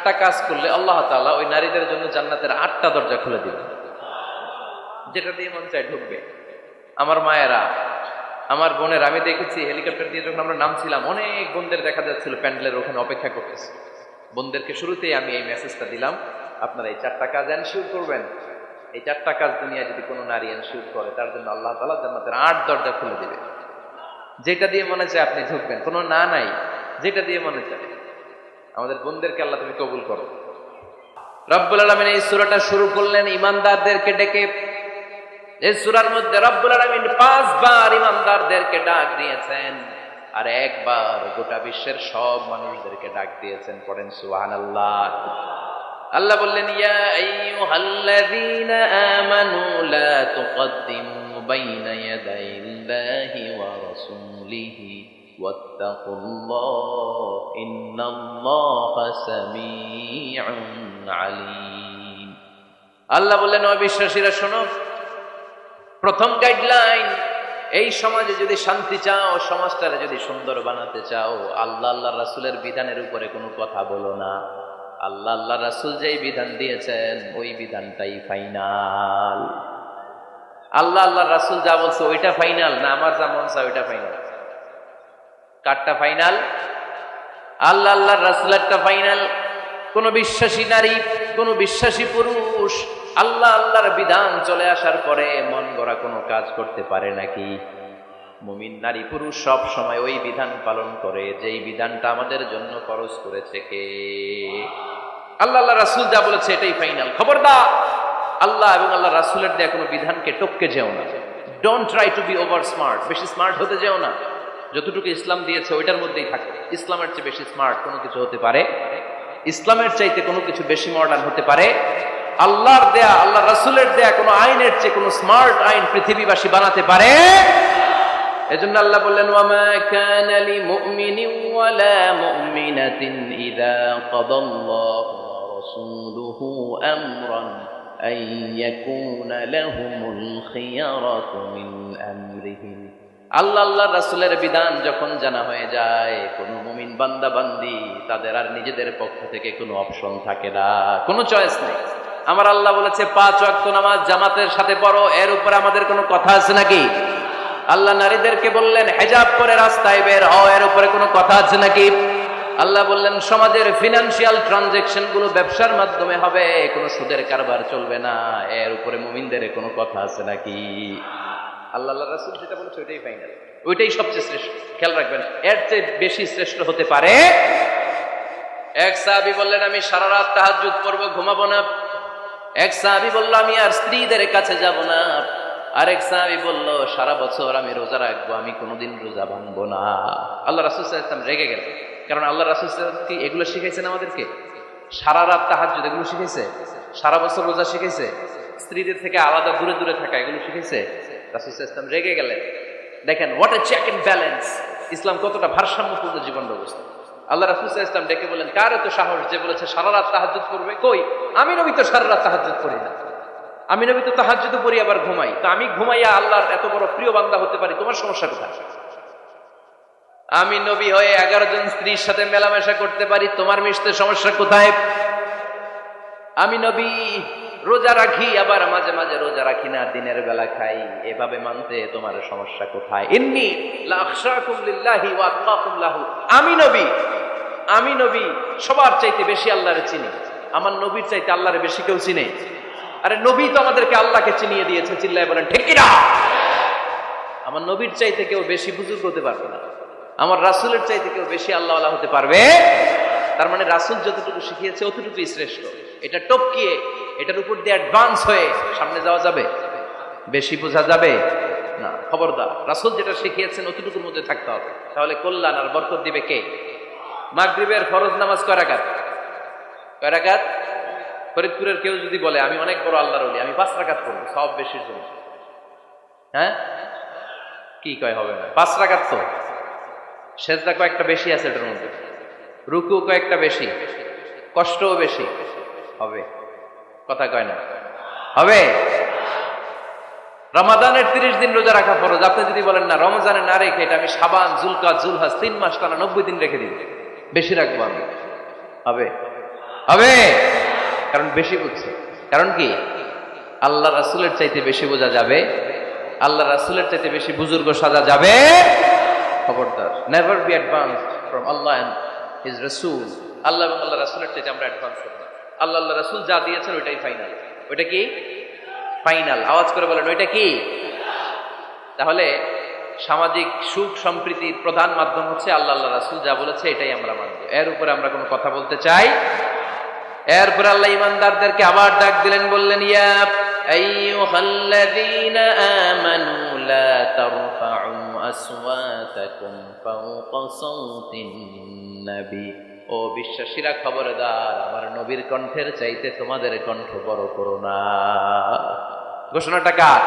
4টা কাজ করলে আল্লাহ তাআলা ওই নারীদের জন্য জান্নাতের 8টা দরজা খুলে দিবেন, যেটা দিয়ে মন চায় ঢুকবে। আমার মায়েরা, আমার বোনের, আমি দেখেছি হেলিকপ্টার দিয়ে যখন আমরা নামছিলাম, অনেক বোনদের দেখা যাচ্ছিল প্যান্ডেলের ওখানে অপেক্ষা করতেছে। বোনদেরকে শুরুতেই আমি এই মেসেজটা দিলাম, আপনারা এই 4টা কাজ এনশিওর করবেন। এই 4টা কাজ দুনিয়ায় যদি কোনো নারী এনশিওর করে, তার জন্য আল্লাহ তাআলা জান্নাতের 8 দরজা খুলে দিবে। যেটা দিয়ে মনে চায় আপনি ঢুকবেন, কোনো না নাই, যেটা দিয়ে মনে চায়। আমাদের বোনদেরকে আল্লাহ তুমি কবুল করো। রব্বুল আলামিন এই সূরাটা শুরু করলেন ঈমানদারদেরকে ডেকে। এই সূরার মধ্যে রব্বুল আলামিন 5 বার ঈমানদারদেরকে ডাক দিয়েছেন, আর একবার গোটা বিশ্বের সব মানুষদেরকে ডাক দিয়েছেন। পড়েন সুবহানাল্লাহ। আল্লাহ বললেন, ইয়া আইয়ুহাল্লাযীনা আমানু লা তুকদ্দিমু বাইনা ইয়াদাইল্লাহি ওয়া রাসূলিহি ওয়াত্তাকুল্লাহ ইন্নাল্লাহা সামিউন আলীম। আল্লাহ বললেন, ও বিশ্বাসীরা শোনো, প্রথম গাইডলাইন, এই সমাজে যদি শান্তি চাও, সমাজটারে যদি সুন্দর বানাতে চাও, আল্লাহ আল্লাহ রাসূলের বিধানের উপরে কোনো কথা বলো না। আল্লাহ আল্লাহ রাসূল যেই বিধান দিয়েছেন ওই বিধানটাই ফাইনাল। আল্লাহ আল্লাহ রাসূল যা বলছে ওইটা ফাইনাল, না আমার যা মন চায় ওইটা ফাইনাল? কারটা ফাইনাল? আল্লাহ আল্লাহ রাসূলেরটা ফাইনাল। কোন বিশ্বাসী নারী, কোন বিশ্বাসী পুরুষ আল্লাহ আল্লাহর বিধান চলে আসার পরে মন গড়া কোনো কাজ করতে পারে নাকি? মুমিন নারী পুরুষ সব সময় ওই বিধান পালন করে যেই বিধানটা আমাদের জন্য ফরজ করেছে কে? আল্লাহ আল্লাহ রাসূল যা বলেছে এটাই ফাইনাল। খবরদার, আল্লাহ এবং আল্লাহ রাসূলের দেয়া কোনো বিধানকে টপকে যেও না। Don't try to be over smart, বেশি স্মার্ট হতে যেও না। যতটুকু ইসলাম দিয়েছে ওইটার মধ্যেই থাকো। ইসলামের চেয়ে বেশি স্মার্ট কোনো কিছু হতে পারে? ইসলামের চাইতে কোনো কিছু বেশি মডার্ন হতে পারে? আল্লাহর দেয়া, আল্লাহ রাসূলের দেয়া কোনো আইনের চেয়ে কোনো স্মার্ট আইন পৃথিবীবাসী বানাতে পারে? এজন্য আল্লাহ বললেন, ওয়ামা কানা লিমুমিনিন ওয়ালা মুমিনাতিন ইযা কাদাল্লাহু ওয়া রাসূলুহু আমরান আন ইয়াকুনা লাহুমুল খিয়ারাতু মিন আমরিহিম। আল্লাহ আল্লাহর রাসূলের বিধান যখন জানা হয়ে যায়, কোন মুমিন বান্দা বান্দি তাদের আর নিজেদের পক্ষ থেকে কোনো অপশন থাকে না, কোনো চয়েস নেই। আমার আল্লাহ বলেছে 5 ওয়াক্ত নামাজ জামাতের সাথে পড়ো, এর উপরে আমাদের কোনো কথা আছে নাকি? আল্লাহ নারীদেরকে বললেন হিজাব পরে রাস্তায় বের হও, এর উপরে কোনো কথা আছে নাকি? আল্লাহ বললেন সমাজের ফিনান্সিয়াল ট্রানজাকশন গুলো ব্যবসার মাধ্যমে হবে, কোনো সুদের কারবার চলবে না, এর উপরে মুমিনদের কোনো কথা আছে নাকি? আল্লাহ আল্লাহ রাসূল যেটা বলেছে ওইটাই ফাইনাল, ওইটাই সবচেয়ে শ্রেষ্ঠ। খেয়াল রাখবেন, এর চেয়ে বেশি শ্রেষ্ঠ হতে পারে? এক সাহাবী বললেন, আমি সারা রাত তাহাজ্জুদ পড়ব, ঘুমাবো না। এক সাহাবী বলল, আমি আর স্ত্রীদের কাছে যাব না। আরেক সাহাবী বলল, সারা বছর আমি রোজা রাখবো, আমি কোনোদিন রোজা ভাঙবো না। আল্লাহ রাসূল সাল্লাল্লাহু আলাইহি ওয়াসাল্লাম রেগে গেলেন, কারণ আল্লাহ রাসূল সাল্লাল্লাহু আলাইহি ওয়াসাল্লাম কি এগুলো শিখাইছেন আমাদেরকে? সারা রাত তাহাজ্জুদ এগুলো শিখাইছে? সারা বছর রোজা শিখাইছে? স্ত্রীদের থেকে আলাদা দূরে দূরে থাকা এগুলো শিখাইছে? রাসূল সাল্লাল্লাহু আলাইহি ওয়াসাল্লাম রেগে গেলেন। দেখেন what a check and balance, ইসলাম কতটা ভারসাম্যপূর্ণ জীবন ব্যবস্থা। আল্লাহ রাসূল সাল্লাল্লাহু আলাইহি ওয়াসাল্লাম ডেকে বলেন, কার এত সাহস যে বলেছে সারা রাত তাহাজ্জুদ করবে? কই, আমি নবী তো সারা রাত তাহাজ্জুদ করি না, আমি নবী তো তাহাজ্জুদ পড়ি আবার ঘুমাই, তো আমি ঘুমাইয়া আল্লাহর এত বড় প্রিয় বান্দা হতে পারি, তোমার সমস্যা কোথায়? আমি নবী হয়ে 11 জন স্ত্রীর সাথে মেলামেশা করতে পারি, তোমার মিশতে সমস্যা কোথায়? আমি নবী রোজা রাখি, আবার মাঝে মাঝে রোজা রাখি না, দিনের বেলা খাই, এভাবে মানতে তোমার সমস্যা কোথায়? ইন্নী লা আখশাকুম লিল্লাহি ওয়া আতকাকুম লাহু। আমি নবী সবার চাইতে বেশি আল্লাহরে চিনি, আমার নবীর চাইতে আল্লাহরে বেশি কেউ চিনে? আরে নবী তো আমাদেরকে আল্লাহকে চিনিয়ে দিয়েছে, চিল্লায় বলেন ঠিক কিনা? আমার নবীর চাইতে কেউ বেশি বুজুর্গ হতে পারবে না, আমার রাসূলের চাইতে কেউ বেশি আল্লাহওয়ালা হতে পারবে? তার মানে রাসূল যতটুকু শিখিয়েছে অতটুকুই শ্রেষ্ঠ। এটা টপকিয়ে, এটার উপর দিয়ে অ্যাডভান্স হয়ে সামনে যাওয়া যাবে? বেশি বোঝা যাবে না। খবরদার, রাসূল যেটা শিখিয়েছেন অতটুকুর মধ্যে থাকতে হবে, তাহলে কল্যাণ আর বরকত দিবে কে? মাগরিবের ফরজ নামাজ কয় রাকাত? কয় রাকাত? ফরিদপুরের কেউ যদি বলে আমি অনেক বড় আল্লাহর ওলি, আমি 5 রাকাত পড়বো, সব বেশির জন্য, হ্যাঁ কি কয়? হবে না। 5 রাকাত তো সেজদা কয়েকটা বেশি আছে, এটার মধ্যে রুকু কয়েকটা বেশি, কষ্টও বেশি, হবে? কথা কয় না, হবে? রমাদানের 30 দিন রোজা রাখা ফরজ, আপনি যদি বলেন না রমজানে না রেখে এটা আমি শাবান, জুলকাদ, জুলহাজ 3 মাস টানা 90 দিন রেখে দিব, বেশি রাখবো আমি, হবে? হবে? কারণ বেশি বুঝছে। কারণ কি? আল্লাহ রাসূলের চাইতে বেশি বোঝা যাবে? আল্লাহ রাসূলের চাইতে বেশি বুজুর্গ সাজা যাবে? খবরদার, never be advanced from Allah and his রাসূল। আল্লাহ এবং আল্লাহ রাসূলের চাইতে আমরা অ্যাডভান্স হব না। আল্লাহ আল্লাহ রাসূল যা দিয়েছেন ওইটাই ফাইনাল। ওইটা কি ফাইনাল? আওয়াজ করে বলেন, ওইটা কি? তাহলে সামাজিক সুখ সম্প্রীতির প্রধান মাধ্যম হচ্ছে আল্লাহ আল্লাহ রাসূল যা বলেছে এটাই আমরা মানব। এর উপরে আমরা কোনো কথা বলতে চাই? এরপর আল্লাহ ঈমানদারদেরকে আবার ডাক দিলেন, বললেন, ইয়া আইয়ুহাল্লাযীনা আমানু লা তারফাউ আসওয়াতাকুম ফাওকা সাওতিন নবী। ও বিশ্বাসীরা, খবরদার, আমার নবীর কণ্ঠের চাইতে তোমাদের কণ্ঠ বড় করো না। ঘোষণাটা কার?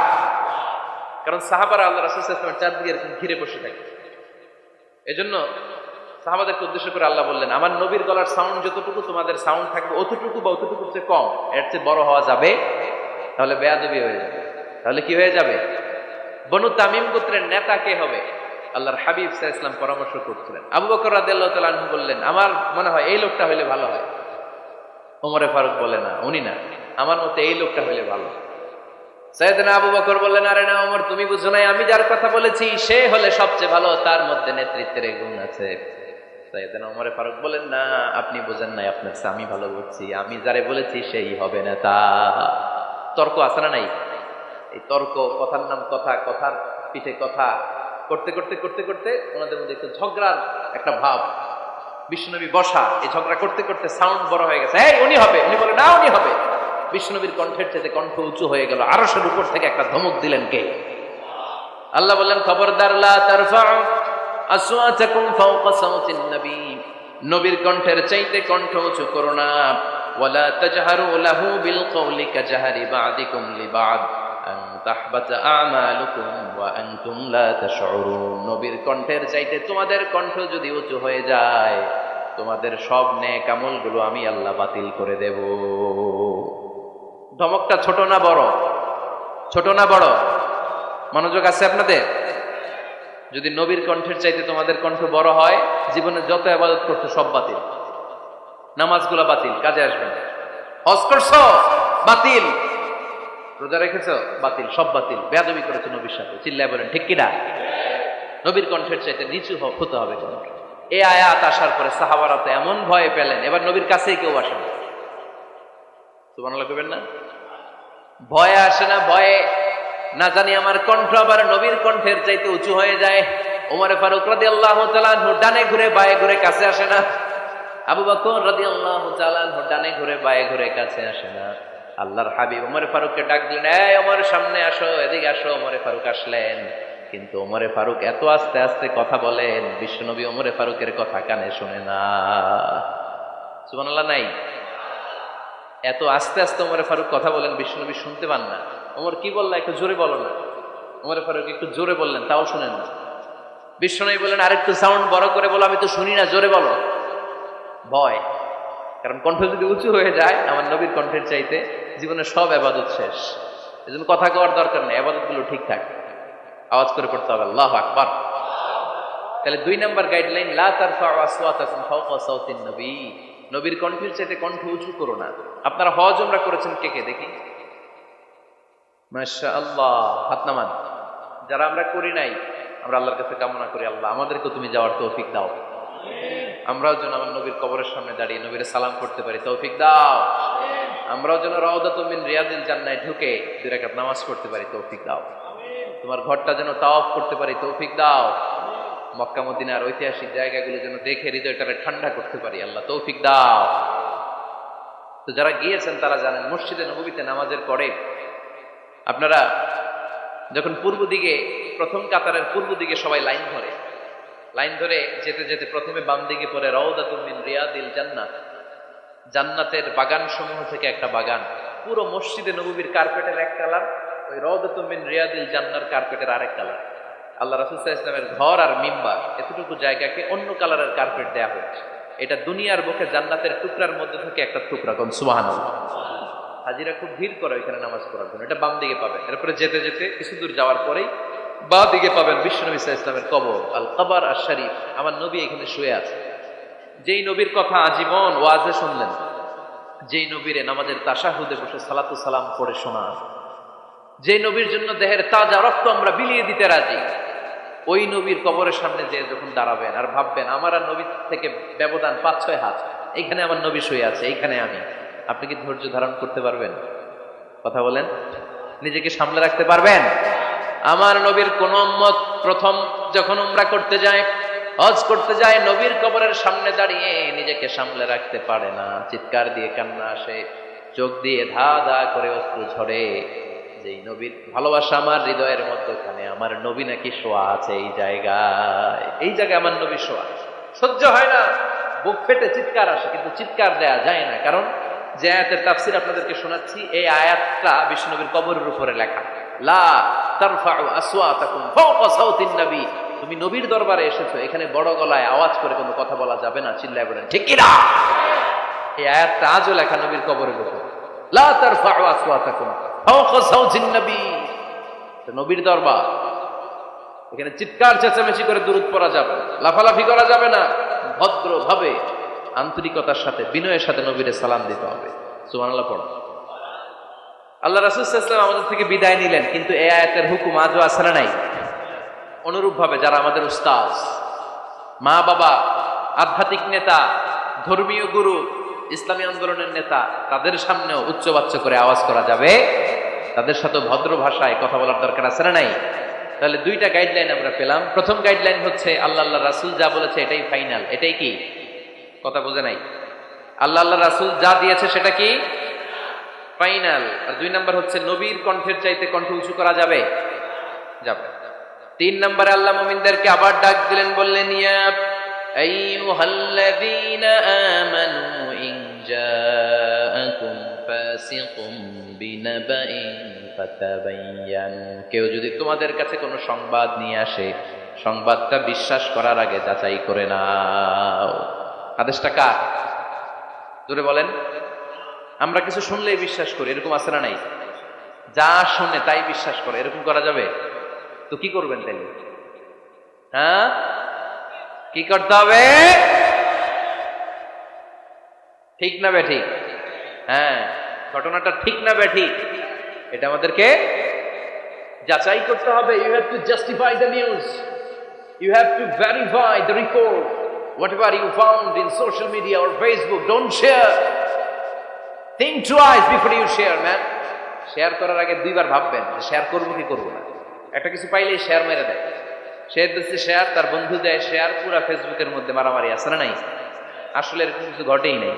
কারণ সাহাবারা আল্লাহ রাসূল সাল্লাল্লাহু আলাইহি ওয়াসাল্লামের চারদিকে এরকম ঘিরে বসে থাকে। এজন্য সাহাবাদেরকে উদ্দেশ্য করে আল্লাহ বললেন, আমার নবীর গলার সাউন্ড যতটুকু তোমাদের সাউন্ড থাকবে অতটুকু বা অতটুকুর চেয়ে কম, এর চেয়ে বড় হওয়া যাবে? তাহলে বেয়াদবি হয়ে যাবে। তাহলে কি হয়ে যাবে? বনু তামিম গোত্রের নেতা কে হবে? আল্লাহর হাবিব সাল্লাল্লাহু আলাইহি ওয়াসাল্লাম পরামর্শ করছিলেন। আবু বকর রাদিয়াল্লাহু তাআলা আনহু বললেন, আমার মনে হয় এই লোকটা হইলে ভালো হয়। ওমরে ফারুক বলে, না, উনি না, আমার মতে এই লোকটা হইলে ভালো। সাইয়েদনা আবু বকর বললেন, আরে না ওমর, তুমি বুঝো নাই, আমি যার কথা বলেছি সে হলে সবচেয়ে ভালো, তার মধ্যে নেতৃত্বের গুণ আছে। সাইয়েদনা ওমরে ফারুক বলেন, না, আপনি বোঝেন নাই, আপনার চেয়ে আমি ভালো বুঝছি, আমি যারে বলেছি সেই হবে নেতা। তর্ক আছে না নাই? এই তর্ক, কথার নাম কথা, কথার পিঠে কথা করতে করতে করতে করতে ওনাদের মধ্যে একটু ঝগড়ার একটা ভাব। বিশ্বনবী বসা, এই ঝগড়া করতে করতে সাউন্ড বড় হয়ে গেছে, এই উনি হবে, উনি বলে না উনি হবে। বিশ্বনবীর কণ্ঠের চেয়ে কণ্ঠ উঁচু হয়ে গেল। আরশের উপর থেকে একটা ধমক দিলেন কে? আল্লাহ বললেন, খবরদার, লা তারফাউ আসওয়াতাকুম ফাওকা সাওতিন নবী। নবীর কণ্ঠের চাইতে কণ্ঠ উঁচু করো না। ওয়ালা তাজহারু লাহু বিল কওলি কাজহারি বা'দিকুম লিবা'দ আন তাহবাতা আমালুকুম ওয়া আনতুম লা তাশউরুন। নবীর কণ্ঠের চাইতে তোমাদের কণ্ঠ যদি উঁচু হয়ে যায়, তোমাদের সব নেক আমলগুলো আমি আল্লাহ বাতিল করে দেব। ধমকটা ছোট না বড়? ছোট না বড়? মনোযোগ আছে আপনাদের? যদি নবীর কণ্ঠের চাইতে তোমাদের কণ্ঠ বড় হয়, জীবনে যত ইবাদত করছো সব বাতিল। নামাজগুলো বাতিল, কাজে আসবে না। হজ করছো, বাতিল। রোজা রেখেছো, বাতিল, সব বাতিল। বেয়াদবি করেছো নবীর সাথে, চিল্লায় বলেন ঠিক কিনা? নবীর কণ্ঠের চাইতে নিচু হতে হবে কণ্ঠ। এই আয়াত আসার পরে সাহাবারা তো এমন ভয় পেলেন, এবার নবীর কাছেই কেউ আসে না। সুবহানাল্লাহ কইবেন না? ভয়ে আসে না, ভয়ে না জানি আমার কণ্ঠ আবার নবীর কণ্ঠের চাইতে উঁচু হয়ে যায়। ওমর ফারুক রাদিয়াল্লাহু তাআলা আনহু ডানে ঘুরে বায়ে ঘুরে কাছে আসে না। আবু বকর রাদিয়াল্লাহু তাআলা আনহু ডানে ঘুরে বায়ে ঘুরে কাছে আসে না। আল্লাহর হাবিব ওমর ফারুককে ডাক দিলেন, এই ওমর, সামনে আসো, এদিকে আসো। ওমর ফারুক আসলেন, কিন্তু ওমর ফারুক এত আস্তে আস্তে কথা বলেন, বিশ্বনবী ওমর ফারুকের কথা কানে শুনে না। সুবহানাল্লাহ নাই? এত আস্তে আস্তে ওমর ফারুক কথা বলেন, বিশ্বনবী শুনতে পান না। ওমর কি বললা, একটু জোরে বলো না। ওমর ফারুক একটু জোরে বললেন, তাও শুনেন না। বিশ্বনবী বললেন, আরেকটু সাউন্ড বড় করে বলো, আমি তো শুনি না, জোরে বলো। ভয়, কারণ কণ্ঠ যদি উঁচু হয়ে যায় আমার নবীর কণ্ঠের চাইতে, জীবনের সব ইবাদত শেষ। এজন্য কথা কওয়ার দরকার নেই, ইবাদতগুলো ঠিকঠাক আওয়াজ করে পড়তে হবে, আল্লাহু আকবার। তাহলে 2 নাম্বার গাইডলাইন, লা তারফাউ আসওয়াতাকুম ফাওকা সাওতিন নবী। নবীর কণ্ঠের চাইতে কণ্ঠ উঁচু করো না। আপনারা হজ উমরা করেছেন কে কে দেখি? মাশাআল্লাহ, হাত নামান। যারা আমরা করি নাই, আমরা আল্লাহর কাছে কামনা করি, আল্লাহ আমাদেরকে তুমি যাওয়ার তৌফিক দাও। আমরাও যেন আমার নবীর কবরের সামনে দাঁড়িয়ে নবীর সালাম করতে পারি, তৌফিক দাও। আমরাও যেন রাউদাতুম মিন রিয়াদিল জান্নাহ ঢুকে 2 রাকাত নামাজ পড়তে পারি, তৌফিক দাও। তোমার ঘরটা যেন তাওয়াফ করতে পারি, তৌফিক দাও। মক্কা মদিনার ঐতিহাসিক জায়গাগুলো যেন দেখে হৃদয়টাকে ঠান্ডা করতে পারি, আল্লাহ তৌফিক দাও। তো যারা গিয়েছেন তারা জানেন, মসজিদে নববীতে নামাজের পরে আপনারা যখন পূর্ব দিকে, প্রথম কাতারের পূর্ব দিকে সবাই লাইন ধরে যেতে যেতে প্রথমে বাম দিকে পড়ে রাউদাতুম মিন রিয়াদিল জান্নাহ, জান্নাতের বাগান সমূহ থেকে একটা বাগান। পুরো মসজিদে নববীর কার্পেটের এক কালার, ওই রাউদাতুম মিন রিয়াদিল জান্নাহর কার্পেটের আরেক কালার। আল্লাহ রাসূল সাল্লাল্লাহু আলাইহি ওয়াসাল্লামের ঘর আর মিম্বার এতটুকু জায়গাকে অন্য কালারের কার্পেট দেয়া হয়েছে। এটা দুনিয়ার বুকে জান্নাতের টুকরার মধ্যে থেকে একটা টুকরা। কোন সুবহানাল্লাহ। হাজিরা খুব ভিড় করে ওইখানে নামাজ পড়ার জন্য। এটা বাম দিকে পাবেন। এরপরে যেতে যেতে কিছু দূর যাওয়ার পরেই বাঁ দিকে পাবেন বিশ্বনবী সাল্লাল্লাহু আলাইহি ওয়াসাল্লামের কবর, আল কবর আশ শরীফ। আমার নবী এখানে শুয়ে আছে, যেই নবীর কথা আজীবন ওয়াজে শুনলেন, যেই নবীরে নামাজের তাশাহুদে বসে সালাতু সালাম পড়ে শোনা, যে নবীর জন্য দেহের তাজা রক্ত আমরা বিলিয়ে দিতে রাজি, ওই নবীর কবরের সামনে যে যখন দাঁড়াবেন আর ভাববেন আমার আর নবীর থেকে ব্যবধান 5-6 হাত, এইখানে আমার নবী শুয়ে আছে, এইখানে আমি, আপনি কি ধৈর্য ধারণ করতে পারবেন? কথা বলেন, নিজেকে সামলে রাখতে পারবেন? আমার নবীর কোন উম্মত প্রথম যখন উমরা করতে যায়, হজ করতে যায়, নবীর কবরের সামনে দাঁড়িয়ে নিজেকে সামলে রাখতে পারে না, চিৎকার দিয়ে কান্না আসে, চোখ দিয়ে ধা ধা করে অশ্রু ঝরে। যেই নবীর ভালোবাসা আমার হৃদয়ের মধ্যখানে, আমার নবী নাকি শোয়া আছে এই জায়গায় আমার নবী শোয়া, সহ্য হয় না, বুক ফেটে চিৎকার আসে, কিন্তু চিৎকার দেয়া যায় না। কারণ যে আয়াতের তাফসীর আপনাদেরকে শোনাচ্ছি, এই আয়াতটা বিষ্ণুনবীর কবরের উপরে লেখা, লা তারফাউ আসওয়াতাকুম ফাওকা সাউতিন নবী, তুমি নবীর দরবারে এসেছো, এখানে বড় গলায় আওয়াজ করে কোনো কথা বলা যাবে না, চিল্লায় বলেন ঠিক কি না? এই আয়াতটা আজও লেখা নবীর কবরের উপর, লা তারফাউ আসওয়াতাকুম ফাওকা সাউতিন নবী, নবীর দরবার, এখানে চিৎকার চেঁচামেচি করে দুরূদ পড়া যাবে না, লাফালাফি করা যাবে না, ভদ্রভাবে আন্তরিকতার সাথে বিনয়ের সাথে নবীরে সালাম দিতে হবে। সুবহানাল্লাহ পড়ো। আল্লাহ রাসূল সাল্লাল্লাহু আলাইহি ওয়াসাল্লাম আমাদের থেকে বিদায় নিলেন, কিন্তু এই আয়াতের হুকুম আজও আছে না নাই? অনুরূপ ভাবে যারা আমাদের উস্তাদ, মা বাবা, আধ্যাত্মিক নেতা, ধর্মীয় গুরু, ইসলামী আন্দোলনের নেতা, তাদের সামনেও উচ্চবাচ্য করে আওয়াজ করা যাবে, তাদের সাথে ভদ্র ভাষায় কথা বলার দরকার আছে না নাই? তাহলে দুইটা গাইডলাইন আমরা পেলাম। প্রথম গাইডলাইন হচ্ছে আল্লাহ রাসূল যা বলেছে এটাই ফাইনাল, এটাই কি? কথা বোঝে নাই? আল্লাহ রাসূল যা দিয়েছে সেটা কি ফাইনাল। আর 2 নাম্বার হচ্ছে নবীর কণ্ঠের চাইতে কণ্ঠ উঁচু করা যাবে? যাবে। 3 নম্বরে আল্লাহ মুমিনদেরকে আবার ডাক দিলেন, বললেন ইয়া আইয়ুহাল্লাযীনা আমানু ইন জাআকুম ফাসিকুম বিনাবাইন ফাতাবায়ানু, কেউ যদি তোমাদের কাছে কোনো সংবাদ নিয়ে আসে, সংবাদটা বিশ্বাস করার আগে যাচাই করে নাও। আদেশটা কার? জোরে বলেন। আমরা কিছু শুনলেই বিশ্বাস করি, এরকম আছে না নাই? যা শুনে তাই বিশ্বাস করে, এরকম করা যাবে? তো কি করবেন তাইলে? হ্যাঁ, কি করতে হবে? ঠিক না বে ঠিক? হ্যাঁ, ঘটনাটা ঠিক না বে ঠিক, এটা আমাদেরকে যাচাই করতে হবে। You have to justify the news, you have to verify the report, whatever you found in social media or Facebook, don't share. Think twice before you share, man. Share করার আগে 2 বার ভাববেন যে শেয়ার করবো কি করবো না। একটা কিছু পাইলেই শেয়ার মেরে দেয়, সে দিচ্ছে শেয়ার, তার বন্ধু দেয় শেয়ার, পুরা ফেসবুকের মধ্যে মারামারি, আছে না নাই? আসলে এরকম কিছু ঘটেই নাই,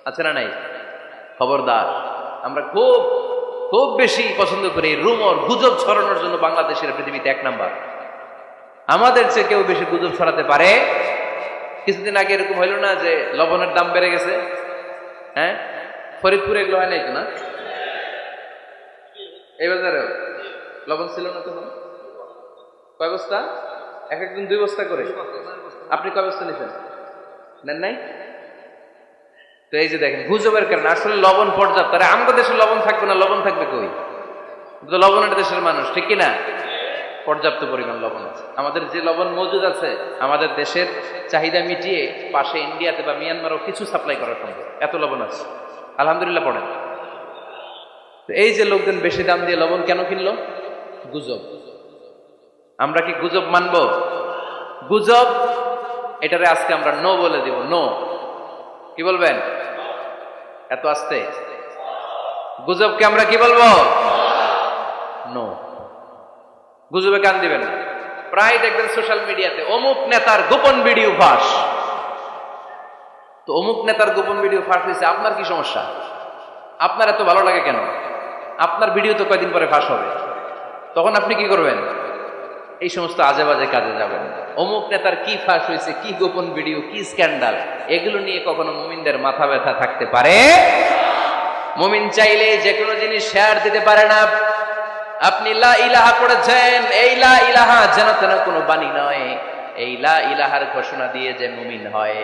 আছে না নাই? খবরদার, আমরা খুব খুব বেশি পছন্দ করি রুমর, গুজব ছড়ানোর জন্য বাংলাদেশের পৃথিবীতে 1 নাম্বার। আমাদের চেয়ে কেউ বেশি গুজব ছড়াতে পারে? কিছুদিন আগে এরকম হইল না যে লবণের দাম বেড়ে গেছে? হ্যাঁ, ফরিদপুরে এগুলো হয় নাই তো না? এই বাজারে লবণ ছিল না তখন? কয় বস্তা? একজন 2 বস্তা করে। আপনি কয় বস্তা নিছেন? নেন নাই? তো এই যে দেখেন গুজবের কারণে আসলে লবণ পর্যাপ্ত। আরে আমাদের দেশে লবণ থাকবে না, লবণ থাকবে কই? তো লবণের দেশের মানুষ, ঠিক কিনা? পর্যাপ্ত পরিমাণ লবণ আছে। আমাদের যে লবণ মজুদ আছে, আমাদের দেশের চাহিদা মিটিয়ে পাশে ইন্ডিয়াতে বা মিয়ানমারও কিছু সাপ্লাই করা সম্ভব, এত লবণ আছে। আলহামদুলিল্লাহ পড়েন। তো এই যে লোকজন বেশি দাম দিয়ে লবণ কেন কিনলো? গুজব। আমরা কি গুজব মানব? গুজব, এটারে আজকে আমরা নো বলে দিব। নো। কি বলবেন? এত আস্তে? গুজবকে আমরা কি বলবো? নো। গুজবে কান দিবেন না। প্রায় দেখবেন সোশ্যাল মিডিয়াতে অমুক নেতার গোপন ভিডিও ফাঁস। তো অমুক নেতার গোপন ভিডিও ফাঁস হয়েছে, আপনার কি সমস্যা? আপনার এত ভালো লাগে কেন? আপনার ভিডিও তো কয়দিন পরে ফাঁস হবে, তখন আপনি কি করবেন? এই সমস্ত আজে বাজে কাজে যাবেন। অমুক নেতার কি ফাঁস হয়েছে, কি গোপন ভিডিও, কি স্ক্যান্ডাল, এগুলো নিয়ে কখনো মুমিনদের মাথা ব্যথা থাকতে পারে? মুমিন চাইলে যে কোনো জিনিস শেয়ার দিতে পারে না। আপনি লা ইলাহা পড়েছেন, এই লা ইলাহা যেন তেন কোনো বাণী নয়। এই লা ইলাহার ঘোষণা দিয়ে যে মুমিন হয়,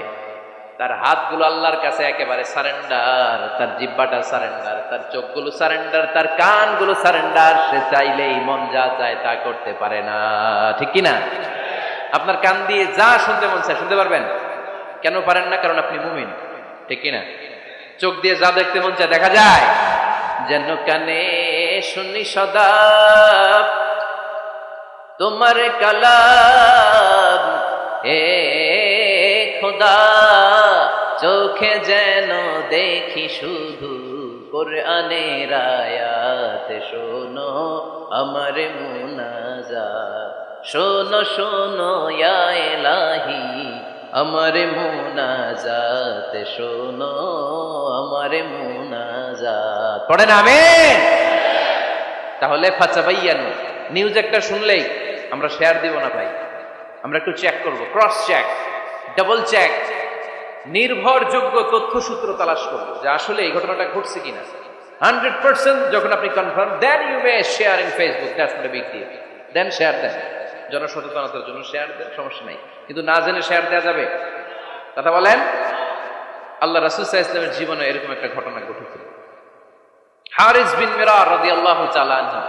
তার হাতগুলো আল্লাহর কাছে একেবারে সারেন্ডার, তার জিহ্বাটা সারেন্ডার, তার চোখগুলো সারেন্ডার, তার কানগুলো সারেন্ডার। সে চাইলেই মন যা চায় তা করতে পারে না, ঠিক কিনা? আপনার কান দিয়ে যা শুনতে মন চায় শুনতে পারবেন? কেন পারেন না? কারণ আপনি মুমিন, ঠিক কিনা? চোখ দিয়ে যা দেখতে মন চায় দেখা যায়, যেন কানে শুনি সদা তোমার কালাম, হে খোদা চোখে যেন দেখি শুধু কোরআনের আয়াত, শোনো আমার মুনাজাত, শোনো শোনো ইয়া ইলাহি আমার মুনাজাত, শোনো আমার মুনাজাত। পড়েন আমিন। তাহলে ফাতাবায়ানু, নিউজ একটা শুনলেই আমরা শেয়ার দিব না ভাই, আমরা একটু চেক করব, ক্রস চেক, ডাবল চেক, নির্ভরযোগ্য তথ্যসূত্র তালাশ করব যে আসলে এই ঘটনাটা ঘটছে কিনা। 100% যখন আপনি confirm, then you may share in Facebook, that's not a big deal, দেন শেয়ার দেন, জনসচেতনতার জন্য শেয়ার দেন, সমস্যা নাই। কিন্তু না জেনে শেয়ার দেওয়া যাবে? কথা বলেন। আল্লাহ রাসূল সাল্লাল্লাহু আলাইহি ওয়াসাল্লামের জীবনে এরকম একটা ঘটনা ঘটেছিল। হারিস বিন মিরার রাদিয়াল্লাহু তাআলা আনহু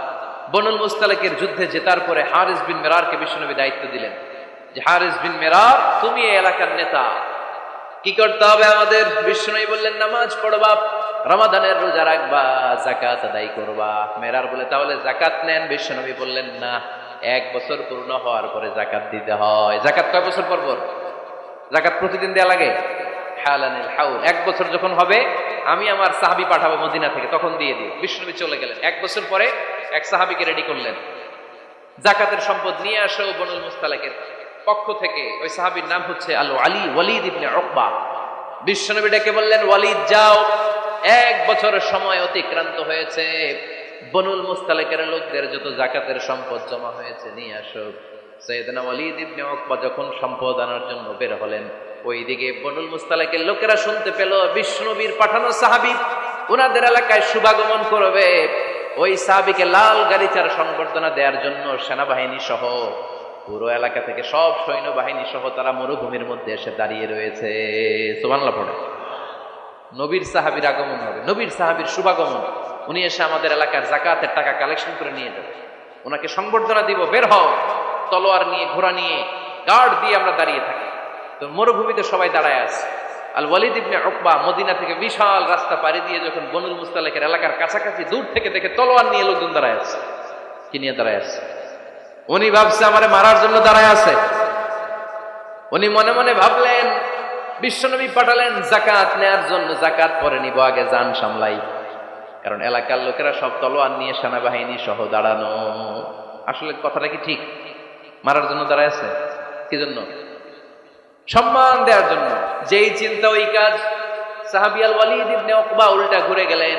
বনুল মুস্তালিকের যুদ্ধে জেতার পরে হারিস বিন মিরারকে বিশ্বনবী দায়িত্ব দিলেন যে হারিস বিন মিরার, তুমি এই এলাকার নেতা, কি করতে হবে আমাদের? বিশ্বনবী বললেন নামাজ পড়বা, রমাদানের রোজা রাখবা, যাকাত আদায় করবা। মেরার বলে তাহলে যাকাত নেন। বিশ্বনবী বললেন না, 1 বছর পূর্ণ হওয়ার পরে যাকাত দিতে হয়। যাকাত কয় বছর পর পর? যাকাত প্রতিদিন দেয়া লাগে। হালানিল হাউল, 1 বছর যখন হবে আমি আমার সাহাবী পাঠাবো মদিনা থেকে, তখন দিয়ে দিই। বিশ্বনবী চলে গেলেন। 1 বছর পরে এক সাহাবীকে রেডি করলেন, যাকাতের সম্পদ নিয়ে আসো বনুল মুস্তালিকের পক্ষ থেকে। ওই সাহাবীর নাম হচ্ছে ওয়ালিদ ইবনে উকবা। বিশ্বনবী ডেকে বললেন, ওয়ালিদ যাও, 1 বছরের সময় অতিক্রান্ত হয়েছে, বনুল মুস্তালিকের লোকদের যত যাকাতের সম্পদ জমা হয়েছে নিয়ে আসো। সাইয়েদনা ওয়ালিদ ইবনে উকবা যখন সম্পদ আনার জন্য বের হলেন, ওইদিকে বনুল মুস্তালিকের লোকেরা শুনতে পেল বিশ্বনবীর পাঠানো সাহাবী উনাদের এলাকায় শুভাগমন করবে। ওই সাহাবীকে লাল গালিচার সংবর্ধনা দেওয়ার জন্য সেনাবাহিনী সহ পুরো এলাকা থেকে সব সৈন্যবাহিনী সহ তারা মরুভূমির মধ্যে এসে দাঁড়িয়ে রয়েছে। সুবহানাল্লাহ পড়ে। নবীর সাহাবীর আগমন হবে, নবীর সাহাবীর শুভাগমন, উনি এসে আমাদের এলাকার যাকাতের টাকা কালেকশন করে নিয়ে যাবে, ওনাকে সংবর্ধনা দিব, বের হও। তলোয়ার নিয়ে, ঘোড়া নিয়ে, গার্ড দিয়ে আমরা দাঁড়িয়ে থাকি। তো মরুভূমিতে সবাই দাঁড়ায় আছে। আল ওয়ালিদ ইবনে উকবা মদিনা থেকে বিশাল রাস্তা পাড়ি দিয়ে যখন বনুল মুস্তালিকের এলাকার কাছাকাছি দূর থেকে দেখে তলোয়ার নিয়ে লোকজন দাঁড়ায় আছে। কি নিয়ে দাঁড়ায় আছে? উনি ভাবছে আমারে মারার জন্য দাঁড়ায় আছে। উনি মনে মনে ভাবলেন বিশ্বনবী পাঠালেন যাকাত নেয়ার জন্য, যাকাত পরে নিব, আগে জান সামলাই। কারণ এলাকার লোকেরা সব তলোয়ার নিয়ে সেনাবাহিনী সহ দাঁড়ানো। আসলে কথাটা কি ঠিক? মারার জন্য দাঁড়ায় আছে? কি জন্য? সম্মান দেওয়ার জন্য। যেই চিন্তা ওই কাজ। সাহাবী আল ওয়ালিদ ইবনে উকবা উল্টা ঘুরে গেলেন,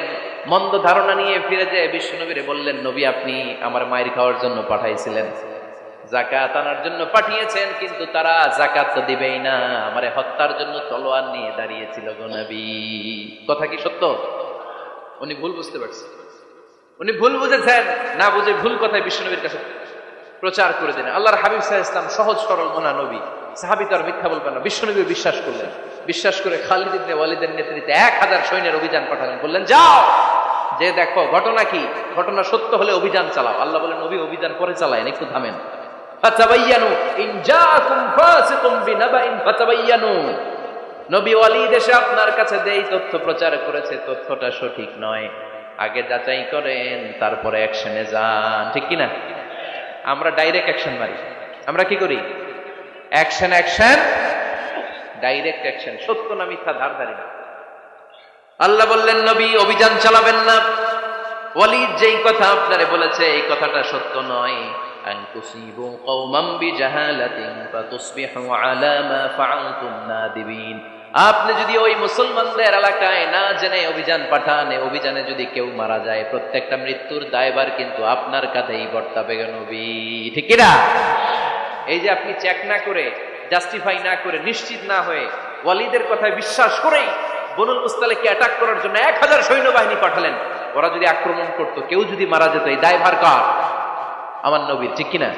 মন্দ ধারণা নিয়ে ফিরে যেয়ে বিশ্বনবীরে বললেন, নবী আপনি আমার মায়ের খাওয়ার জন্য পাঠাইছিলেন, যাকাত আনার জন্য পাঠিয়েছেন, কিন্তু তারা যাকাত তো দিবেই না, আমারে হত্যার জন্য তলোয়ার নিয়ে দাঁড়িয়েছিল গো নবী। কথা কি সত্য? উনি ভুল বুঝতে পারছেন, উনি ভুল বুঝেছেন। না বুঝে ভুল কথায় বিশ্বনবীর কাছে প্রচার করে দিলেন। আল্লাহর হাবিব সাল্লাল্লাহু আলাইহি ওয়াসাল্লাম সহজ সরল মনা নবী, সাহাবী তো আর মিথ্যা বলবেন না। বিশ্বনবী বিশ্বাস করলেন। বিশ্বাস করে খালিদ ইবনে ওয়ালিদের নেতৃত্বে 1000 সৈন্যের অভিযান পাঠালেন। বললেন যাও, যে দেখো ঘটনা কি, ঘটনা সত্য হলে অভিযান চালাও। আল্লাহ বলেন নবী অভিযান পরে চালায়েন, একটু থামেন। ফাতাবায়ানু ইন জাআকুম ফাসিকুম বিনাবাইন ফাতাবায়ানু, নবী ওয়ালিদ এসে আপনার কাছে দেই তথ্য প্রচার করেছে, তথ্যটা সঠিক নয়, আগে যাচাই করেন, তারপরে অ্যাকশনে যান। ঠিক কি না? আমরা ডাইরেক্ট অ্যাকশন মারি। আমরা কি করি? Action, action, direct action. সত্য না মিথ্যা ধার ধারি না। আল্লাহ বললেন নবী অভিযান চালাবেন না। ওয়ালিদ যেই কথা আপনারে বলেছে এই কথাটা সত্য নয়। আন তুসিবু কওমান বিজাহালাতিন ফাতুসবিহু আলা মা ফাআলতুম নাদিবিন। আপনি যদি ওই মুসলমানদের এলাকায় না জেনে অভিযান পাঠান, অভিযানে যদি কেউ মারা যায়, প্রত্যেকটা মৃত্যুর দায়ভার কিন্তু আপনার কাঁধেই বর্তাবে নবী। ঠিক কি না? এই যে আপনি চেক না করে, জাস্টিফাই না করে, নিশ্চিত না হয়ে, ওয়ালিদের কথায় বিশ্বাস করেই বনুল মুস্তালিককে অ্যাটাক করার জন্য 1000 সৈন্যবাহিনী পাঠালেন। ওরা যদি আক্রমণ করতো, কেউ যদি মারা যেত, এই দায়ভার কার? আমার নবীর। ঠিক কিনা?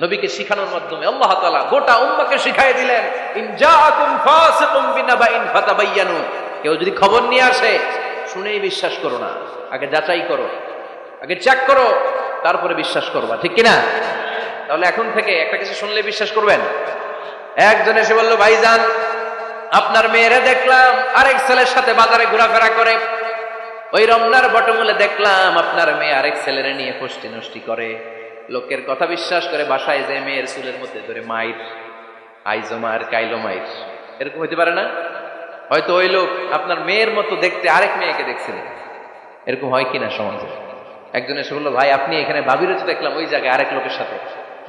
নবীকে শিখানোর মাধ্যমে আল্লাহ তাআলা গোটা উম্মাহকে শিখাই দিলেন, ইন জাআকুম ফাসিকুম বিনাবাইন ফাতাবায়ানু। কেউ যদি খবর নিয়ে আসে, শুনেই বিশ্বাস করো না, আগে যাচাই করো, আগে চেক করো, তারপরে বিশ্বাস করবা। ঠিক কিনা? তাহলে এখন থেকে একটা কিছু শুনলে বিশ্বাস করবেন। একজন এসে বলল, ভাইজান আপনার মেয়েরে দেখলাম আরেক ছেলের সাথে বাজারে ঘোরাফেরা করে। ওই রমনার বটমূলে দেখলাম আপনার মেয়ে আরেক ছেলেরে নিয়ে ফষ্টি নষ্টি করে। লোকের কথা বিশ্বাস করে বাসায় যে মেয়ের চুলের মধ্যে ধরে মাইর, আইজো মার কাইলো মাইর, এরকম হইতে পারে না? হয়তো ওই লোক আপনার মেয়ের মতো দেখতে আরেক মেয়েকে দেখছিলেন। এরকম হয় কিনা সমাজে? একজন এসে বললো, ভাই আপনি এখানে ভাবিরও তো দেখলাম ওই জায়গায় আরেক লোকের সাথে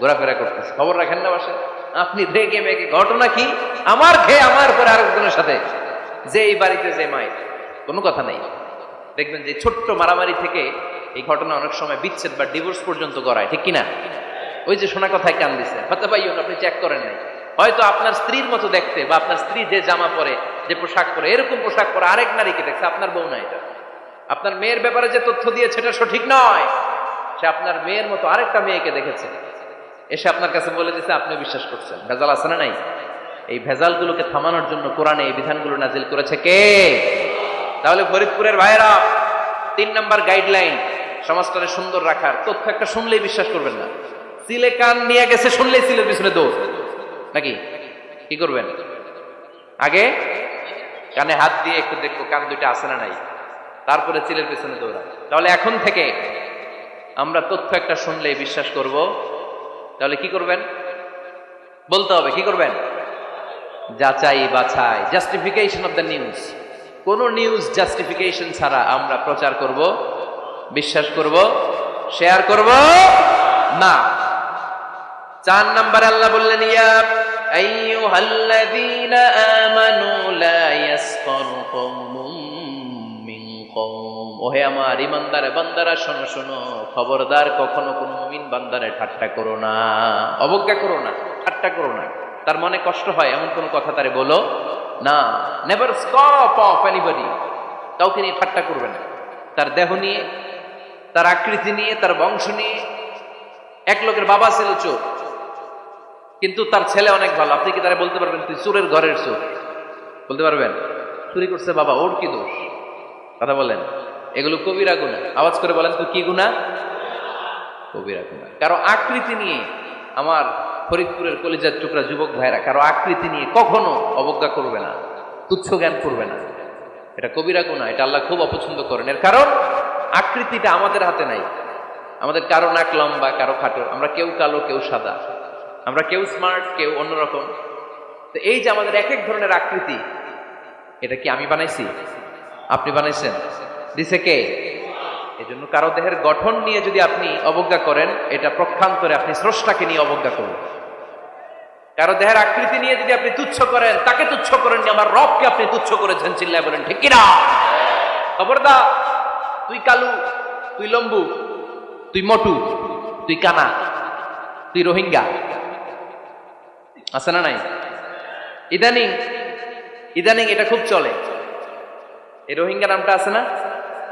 ঘোরাফেরা করতেছে, খবর রাখেন না বাসে? আপনি দেখে মেয়েকে, ঘটনা কি? আমার খেয়ে আমার পরে আরেকজনের সাথে, যে এই বাড়িতে যে মায়ের কোনো কথা নেই। দেখবেন যে ছোট্ট মারামারি থেকে এই ঘটনা অনেক সময় বিচ্ছেদ বা ডিভোর্স পর্যন্ত গড়ায়, ঠিক কিনা? ওই যে শোনা কথায় কান দিছে, হতে পাই আপনি চেক করেন নাই, হয়তো আপনার স্ত্রীর মতো দেখতে বা আপনার স্ত্রী যে জামা পরে, যে পোশাক পরে, এরকম পোশাক পরে আরেক নারীকে দেখছে, আপনার বউ না। এটা আপনার মেয়ের ব্যাপারে যে তথ্য দিয়েছে এটা সঠিক নয়, সে আপনার মেয়ের মতো আরেকটা মেয়েকে দেখেছে, এসে আপনার কাছে বলে দিচ্ছে, আপনি বিশ্বাস করছেন। ভেজাল আছে না নাই? এই ভেজালগুলোকে থামানোর জন্য কোরআনে এই বিধানগুলো নাজিল করেছে কে? তাহলে ফরিদপুরের ভাইরা 3 নাম্বার গাইডলাইন, সমাজটাকে সুন্দর রাখার তথ্য একটা শুনলেই বিশ্বাস করবেন না। সিলে কান নিয়ে গেছে শুনলেই সিলের পিছনে দৌড়, নাকি? কি করবেন? আগে কানে হাত দিয়ে একটু দেখবো কান দুইটা আছে না নাই, তারপরে চিলের পিছনে দৌড়া। তাহলে এখন থেকে আমরা তথ্য একটা শুনলেই বিশ্বাস করব। তাহলে কি করবেন? বলতে হবে কি করবেন? যাচাই বাছাই, জাস্টিফিকেশন অফ দ্য নিউজ। কোন নিউজ জাস্টিফিকেশন ছাড়া আমরা প্রচার করব, বিশ্বাস করব, শেয়ার করব না। 4 নম্বরে আল্লাহ বললেন, ইয়া আইয়ুহাল্লাযীনা আমানু লা ইয়াসখার কওমুম মিন কওম। ওহে আমার ঈমানদার বান্দারা শোনো শোনো, খবরদার কখনো কোনো মুমিন বান্দারে ঠাট্টা করো না, অবজ্ঞা করো না, ঠাট্টা করো না। তার মনে কষ্ট হয় এমন কোন কথা তারে বলো না। নেভার স্কপ অফ এনিবডি, কাউকে নিয়ে ঠাট্টা করবে না। তার দেহ নিয়ে, তার আকৃতি নিয়ে, তার বংশ নিয়ে। এক লোকের বাবা ছিল চোর, কিন্তু তার ছেলে অনেক ভালো। আপনি কি তারা বলতে পারবেন তুই চোরের ঘরের চোর? বলতে পারবেন? চুরি করছে বাবা, ওর কি দোষ? কথা বলেন। এগুলো কবিরা গুনাহ। আওয়াজ করে বলেন তো কি গুনাহ? কবিরা গুনাহ। কারো আকৃতি নিয়ে, আমার ফরিদপুরের কলিজার টুকরা যুবক ভাইরা, কারো আকৃতি নিয়ে কখনো অবজ্ঞা করবে না, তুচ্ছ জ্ঞান করবে না। এটা কবিরা গুনাহ, এটা আল্লাহ খুব অপছন্দ করেন। এর কারণ আকৃতিটা আমাদের হাতে নাই। আমাদের কারো নাক লম্বা, কারো খাটো, আমরা কেউ কালো, কেউ সাদা, আমরা কেউ স্মার্ট, কেউ অন্যরকম। তো এই যে আমাদের এক এক ধরনের আকৃতি, এটা কি আমি বানাইছি? আপনি বানাইছেন? দিছে কে? এই জন্য কারো দেহের গঠন নিয়ে যদি আপনি অবজ্ঞা করেন, এটা প্রক্ষান্তরে আপনি স্রষ্টাকে নিয়ে অবজ্ঞা করুন। কারো দেহের আকৃতি নিয়ে যদি আপনি তুচ্ছ করেন, তাকে তুচ্ছ করেননি, আমার রবকে আপনি তুচ্ছ করেছেন। চিল্লায় বলেন ঠিক কিনা? খবরদার, তুই কালু, তুই লম্বু, তুই মোটু, তুই কানা, তুই রোহিঙ্গা, আছে না নাই? ইদানিং ইদানিং এটা খুব চলে। এই রোহিঙ্গা নামটা আছে না?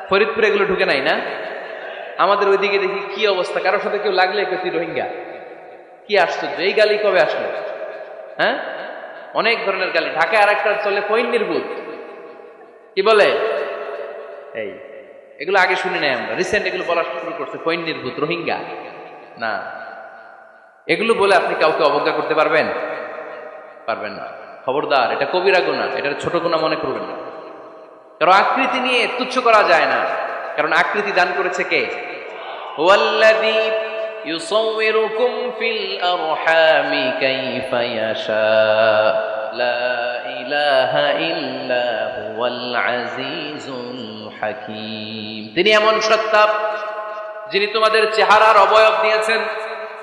ফরিদপুরে এগুলো ঢুকে নাই না? আমাদের ওইদিকে দেখি কি অবস্থা, কারোর সাথে কেউ লাগলে তুই রোহিঙ্গা। কি আশ্চর্য, এই গালি কবে আসলো? হ্যাঁ, অনেক ধরনের গালি। ঢাকায় আরেকটা চলে ফইন নির্বুত, কি বলে? এই এগুলো আগে শুনি নাই আমরা, রিসেন্ট এগুলো বলা শুরু করছে। ফইন নির্বুত, রোহিঙ্গা না। এগুলো বলে আপনি কাউকে অবজ্ঞা করতে পারবেন? পারবেন না। খবরদার, এটা কবিরা গুনাহ, এটা ছোট গুনাহ মনে করবেন না। কারণ আকৃতি নিয়ে তুচ্ছ করা যায় না, কারণ আকৃতি দান করেছে কে? হুয়াল্লাযী ইউসাউবিরুকুম ফিল আরহামি কাইফা ইয়াশা লা ইলাহা ইল্লা হুয়াল আজিজুল হাকীম। তিনি এমন সত্তা যিনি তোমাদের চেহারার অবয়ব দিয়েছেন,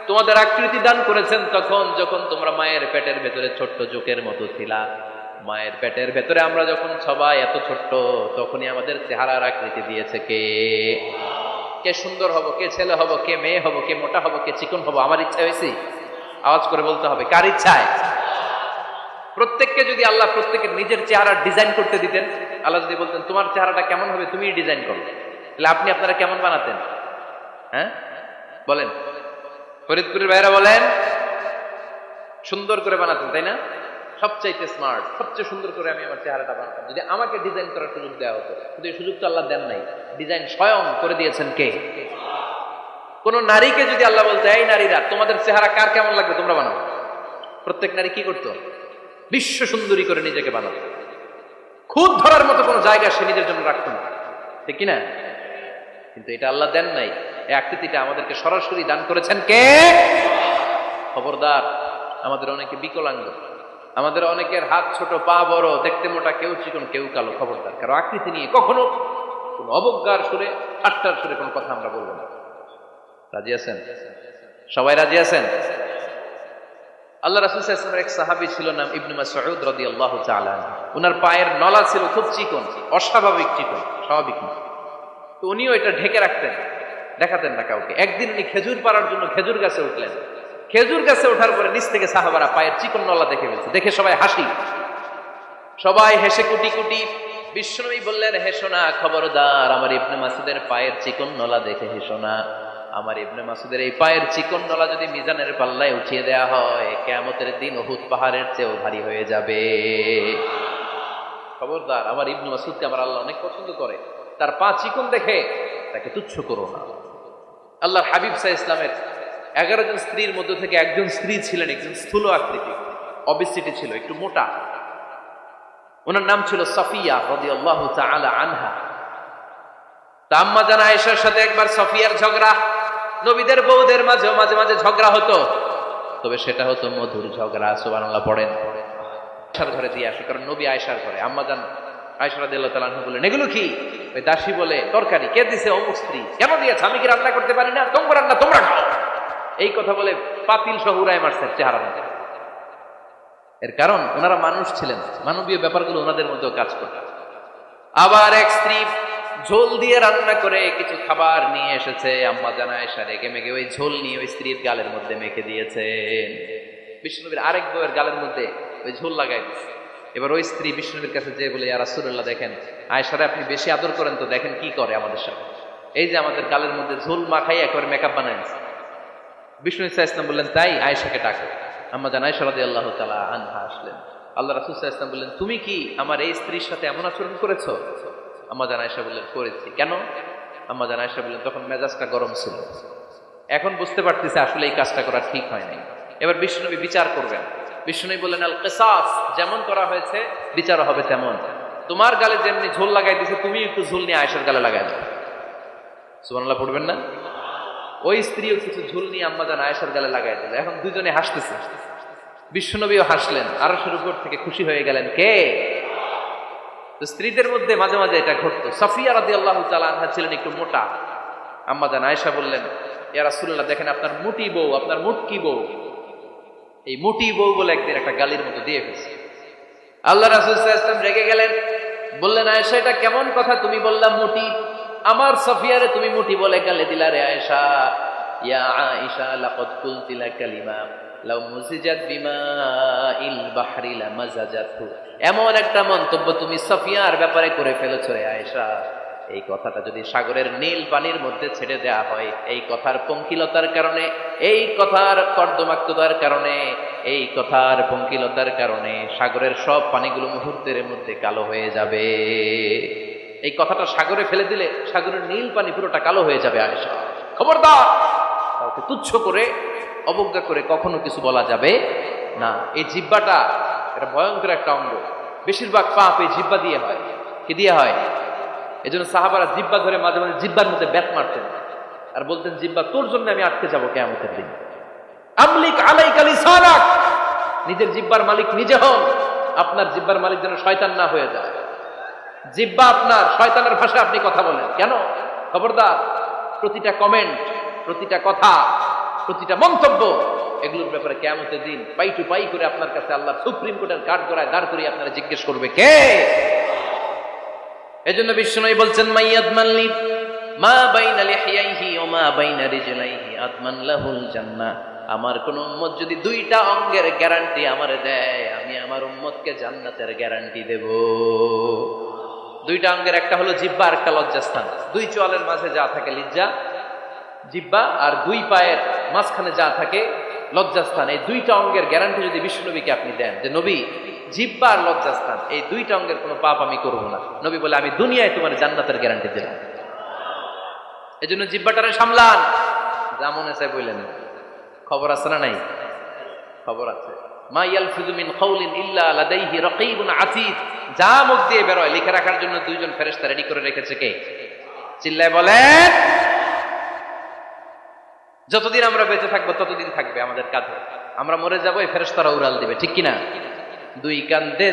তোমাদের আকৃতি দান করেছেন তখন যখন তোমরা মায়ের পেটের ভেতরে ছোট্ট জোকের মতো ছিলা। মায়ের পেটের ভেতরে আমরা যখন সবাই এত ছোট্ট, তখনই আমাদের চেহারার আকৃতি দিয়েছে কে? কে সুন্দর হব, কে ছেলে হব, কে মেয়ে হব, কে মোটা হব, কে চিকন হব? আমার ইচ্ছা হয়েছে? আওয়াজ করে বলতে হবে, কার ইচ্ছায়? প্রত্যেককে যদি আল্লাহ প্রত্যেকের নিজের চেহারা ডিজাইন করতে দিতেন, আল্লাহ যদি বলতেন তোমার চেহারাটা কেমন হবে তুমি ডিজাইন করো, তাহলে আপনি আপনারা কেমন বানাতেন? হ্যাঁ বলেন, ফরিদপুরের ভাইরা বলেন, সুন্দর করে বানাতেন তাই না? সবচাইতে স্মার্ট, সবচেয়ে সুন্দর করে আমি আমার চেহারাটা বানাতাম যদি আমাকে ডিজাইন করার সুযোগ দেওয়া হতো। কিন্তু এই সুযোগ তো আল্লাহ দেন নাই। ডিজাইন স্বয়ং করে দিয়েছেন কে? কোন নারীকে যদি আল্লাহ বলতে, এই নারীরা তোমাদের চেহারা কার কেমন লাগবে তোমরা বানাও, প্রত্যেক নারী কি করতো? বিশ্ব সুন্দরী করে নিজেকে বানাতো, খুদ ধরার মতো কোনো জায়গা সে নিজের জন্য রাখতো না, ঠিক কিনা? কিন্তু এটা আল্লাহ দেন নাই, এই আকৃতিটা আমাদেরকে সরাসরি দান করেছেন কে? খবরদার, আমাদের অনেকে বিকলাঙ্গ, আমাদের অনেকের হাত ছোট, পা বড়, দেখতে মোটা, কেউ চিকন কেউ কালো। খবরদার, কারো আকৃতি নিয়ে কখনো কোনো অবজ্ঞার সুরে, ঠাট্টার সুরে কোনো কথা আমরা বলবো না। রাজি আছেন? সবাই রাজি আছেন? আল্লাহ রাসূল সাল্লাল্লাহু আলাইহি ওয়াসাল্লামের এক সাহাবী ছিল, নাম ইবনে মাসউদ রাদিয়াল্লাহু তাআলা আনহু। ওনার পায়ের নলা ছিল খুব চিকন, অস্বাভাবিক চিকন, স্বাভাবিক না। তো উনিও এটা ঢেকে রাখতেন, দেখাতেন না কাউকে। একদিন উনি খেজুর পাড়ার জন্য খেজুর গাছে উঠলেন। খেজুর গাছে ওঠার পরে নিচ থেকে সাহাবারা পায়ের চিকন নলা দেখে ফেলছে। দেখে সবাই হাসি, সবাই হেসে কুটি কুটি। বিশ্বনবী বললেন, হেসো না, খবরদার, আমার ইবনে মাসউদের পায়ের চিকন নলা দেখে হেসো না। আমার ইবনে মাসউদের এই পায়ের চিকন নলা যদি মিজানের পাল্লায় উঠিয়ে দেয়া হয়, কিয়ামতের দিন উহুদ পাহাড়ের চেয়েও ভারী হয়ে যাবে। খবরদার, আমার ইবনে মাসউদকে আমার আল্লাহ অনেক পছন্দ করে, তার পা চিকন দেখে তাকে তুচ্ছ করো না। আল্লাহর হাবিব সাল্লাল্লাহু আলাইহি ওয়াসাল্লামের 11 জন স্ত্রীর মধ্যে থেকে একজন স্ত্রী ছিলেন একজন স্থূল আকৃতি, অবেসিটি ছিল, একটু মোটা। ওনার নাম ছিল সাফিয়া রাদিয়াল্লাহু তাআলা আনহা। তা আম্মা জান আয়েশার সাথে একবার সফিয়ার ঝগড়া। নবীদের বউদের মাঝে মাঝে মাঝে ঝগড়া হতো, তবে সেটা হতো মধুর ঝগড়া। সুবহানাল্লাহ পড়েন। আয়েশার ঘরে দিয়ে আসে, কারণ নবী আয়েশার ঘরে। আম্মা জান আয়েশা রাদিয়াল্লাহু তাআলা আনহা বলেন, এগুলো কি? ওই দাসী বলে, তরকারি। কে দিছে? অমুক স্ত্রী। কেন দিয়েছে? আমি কি রান্না করতে পারি না? তোমরা রান্না তোমরা খাও। এই কথা বলে পাতিল সহ উড়ায় মারছেন চেহারা মধ্যে। এর কারণ ওনারা মানুষ ছিলেন, মানবীয় ব্যাপারগুলো ওনাদের মধ্যেও কাজ করত। আবার এক স্ত্রী ঝোল দিয়ে রান্না করে কিছু খাবার নিয়ে এসেছে। আম্মা জান আয়েশা রেগে মেগে ওই ঝোল নিয়ে ওই স্ত্রীর গালের মধ্যে মেখে দিয়েছেন। বিষ্ণুনবীর আরেক বউয়ের গালের মধ্যে ওই ঝোল লাগাই দিয়েছে। এবার ওই স্ত্রী বিষ্ণুনবীর কাছে যেয়ে বলে, ইয়া রাসূলুল্লাহ, দেখেন আয়েশারে আপনি বেশি আদর করেন তো, দেখেন কি করে আমাদের সাথে। এই যে আমাদের গালের মধ্যে ঝোল মাখাই একবার মেকআপ বানায় দিয়েছে। বিষ্ণু সাল্লাল্লাহু আলাইহি ওয়াসাল্লাম বললেন, তাই? আয়েশাকে ডাকো। আম্মা জান আয়েশা রাদিয়াল্লাহু তাআলা আনহা আসলেন। আল্লাহ রাসূল সাল্লাল্লাহু আলাইহি ওয়াসাল্লাম বললেন, তুমি কি আমার এই স্ত্রীর সাথে এমন আচরণ করেছো? আম্মা জান আয়েশা বললেন, করেছি। কেন? আম্মা জান আয়েশা বললেন, তখন মেজাজটা গরম ছিল, এখন বুঝতে পারতেছে আসলে এই কাজটা করা ঠিক হয় নাই। এবার বিশ্বনবী বিচার করবেন। বিশ্বনবী বললেন, আল কিসাস, যেমন করা হয়েছে বিচার হবে তেমন। তোমার গালে যেমনি ঝোল লাগাই দিয়েছে, তুমি একটু ঝোল নিয়ে আয়েশার গালে লাগাই দাও। সুবহানাল্লাহ পড়বেন না? ওই স্ত্রীও কিছু ঝোল নিয়ে আম্মা জান আয়েশার গালে লাগাই দিল। এখন দুজনে হাসতেছে, বিশ্বনবীও হাসলেন, আরশের উপর থেকে খুশি হয়ে গেলেন কে? তো স্ত্রীদের মধ্যে মাঝে মাঝে এটা ঘটতো। সাফিয়া রাদিয়াল্লাহু তাআলা আনহা ছিলেন একটু মোটা। আম্মা জান আয়েশা বললেন, ইয়া রাসূলুল্লাহ, দেখেন আপনার মুটি বউ, আপনার মুটকি বউ, এই মুটি বউ বলে একদিন একটা গালির মতো দিয়ে ফেলছে। আল্লাহ রাসূল সাল্লাল্লাহু আলাইহি ওয়াসাল্লাম রেগে গেলেন, বললেন, আয়েশা, এটা কেমন কথা? তুমি বললা মুটি, আমার সাফিয়ারে তুমি মুটি বলে গালি দিলা রে আয়েশা। ইয়া আয়েশা, লাকাদ কুলতি লা কালিমা লাউ মুজিজাত বিমাইল বাহরি লামাজাজাতহু। এমন একটা মন্তব্য তুমি সাফিয়ার ব্যাপারে করে ফেলেছো রে আয়েশা, এই কথাটা যদি সাগরের নীল পানির মধ্যে ছেড়ে দেয়া হয়, এই কথার পঙ্কিলতার কারণে, এই কথার কর্দমাক্ততার কারণে, এই কথার পঙ্কিলতার কারণে সাগরের সব পানিগুলো মুহূর্তের মধ্যে কালো হয়ে যাবে। এই কথাটা সাগরে ফেলে দিলে সাগরের নীল পানি পুরোটা কালো হয়ে যাবে। আয়েশা, খবরদার, কাউকে তুচ্ছ করে অবজ্ঞা করে কখনো কিছু বলা যাবে না। এই জিহ্বাটা এটা ভয়ঙ্কর একটা অঙ্গ। বেশিরভাগ পাপ এই জিহ্বা দিয়ে হয়। কি দিয়ে হয়? এই জন্য সাহাবারা জিহ্বা ধরে মাঝে মাঝে জিহ্বার মধ্যে ব্যাট মারতেন আর বলতেন, জিহ্বা তোর জন্য আমি আটকে যাবো কিয়ামতের দিন। আমলিক আলাইকা লিসানাক, নিজের জিহ্বার মালিক নিজে হন, আপনার জিহ্বার মালিক যেন শয়তান না হয়ে যায়। জিহ্বা আপনার, শয়তানের ভাষায় আপনি কথা বলেন কেন? খবরদার, প্রতিটা কমেন্ট, প্রতিটা কথা, প্রতিটা মন্তব্য, এগুলোর ব্যাপারে কিয়ামতের দিন পাই টু পাই করে আপনার কাছে আল্লাহ সুপ্রিম কোর্টের কাঠগড়ায় দাঁড় করিয়ে আপনারা জিজ্ঞেস করবে কে? এজন্য বিশ্বনবী বলছেন, মাইয়াদমান লি মা বাইনা লিহিয়াইহি ওয়া মা বাইনা রিজলাইহি আদমান লাহুল জান্নাহ। আমার কোন উম্মত যদি দুইটা অঙ্গের গ্যারান্টি আমারে দেয়, আমি আমার উম্মতকে জান্নাতের গ্যারান্টি দেব। দুইটা অঙ্গের, একটা হলো জিহ্বা আর একটা লজ্জাস্থান। দুই চোয়ালের মাঝে যা থাকে লিজ্জা, জিহ্বা, আর দুই পায়ের মাঝখানে যা থাকে লজ্জাস্থান। এই দুইটা অঙ্গের গ্যারান্টি যদি বিশ্বনবীকে আপনি দেন যে, নবী, জিহ্বা আর লজ্জাস্থান এই দুইটা অঙ্গের কোনো পাপ আমি করব না, নবী বলে, আমি দুনিয়ায় তোমার জান্নাতের গ্যারান্টি দিলাম। এই জন্য জিহ্বাটারে সামলান, যা মনে চায় বললেন। খবর আছে না নাই? খবর আছে। মা ইয়ালফিযু মিন কাওলিন ইল্লা লাদাইহি রাকীবুন আতীদ। যা মুখ দিয়ে বের হয় লিখে রাখার জন্য দুইজন ফেরেশতা রেডি করে রেখেছে কে? চিল্লায় বলেন। যতদিন আমরা বেঁচে থাকবো ততদিন থাকবে আমাদের কাঁধে। আমরা মরে যাবো, এই ফেরেশতারা উড়াল দিবে, ঠিক কিনা? দুই কান্দে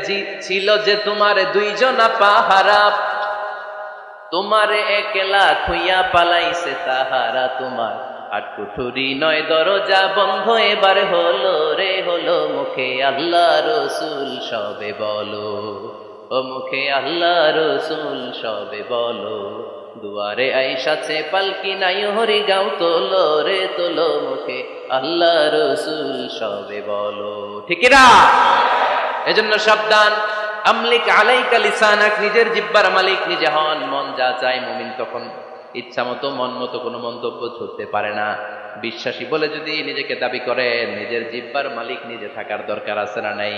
ছিল যে তোমার দুইজনা পাহারা, তোমারে একলা খুইয়া পালাইছে তাহারা। তোমার আট কুঠুরি নয় দরজা বন্ধ, এবার হলো রে হলো, মুখে আল্লাহ রসুল সবে বলো, ও মুখে আল্লাহ রসুল সবে বলো। দুয়ারে আইসাছে পালকি নাই হরি গাও, তোলো রে তোলো, মুখে আল্লাহ রসুল সবে বলো, ঠিক না? এজন্য সাবধান। আমলিক আলাইকা লিসানাক, নিজের জিহ্বার মালিক নিজে হন। মন যা চায় মুমিন তখন ইচ্ছা মতো মন মতো কোনো মন্তব্য ছুটতে পারে না। বিশ্বাসী বলে যদি নিজেকে দাবি করে, নিজের জিহ্বার মালিক নিজে থাকার দরকার আছে না নাই?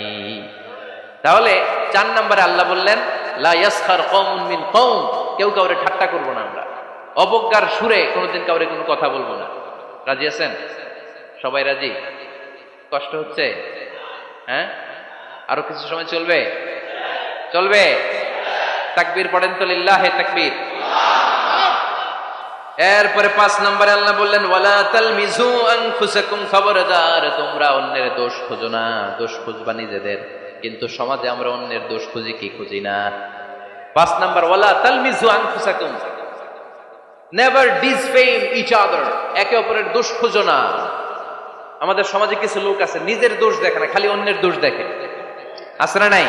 তাহলে 4 নম্বরে আল্লাহ বললেন লা ইয়াসখার কওমুন মিন কওম, কেউ কাউরে ঠাট্টা করবো না আমরা, অবজ্ঞার সুরে কোনোদিন কাউরে কোনো কথা বলবো না। রাজি আছেন? সবাই রাজি? কষ্ট হচ্ছে? হ্যাঁ, আরো কিছু সময় চলবে? চলবে? তাকবীর পড়েন তো, লিল্লাহে তাকবীর। এরপরে 5 নম্বরে আল্লাহ বললেন ওয়ালা তালমিজু আনফুসাকুম, খবরদার তোমরা অন্যের দোষ খোঁজো না। দোষ খুঁজবা নিজেদের, কিন্তু সমাজে আমরা অন্যের দোষ খুঁজি কি খুঁজি না? 5 নম্বর ওয়ালা তালমিজু আনফুসাকুম, নেভার ডিসফেম ইচ আদার, একে অপরের দোষ খোঁজো না। আমাদের সমাজে কিছু লোক আছে নিজের দোষ দেখে না, খালি অন্যের দোষ দেখে, আছে না নাই?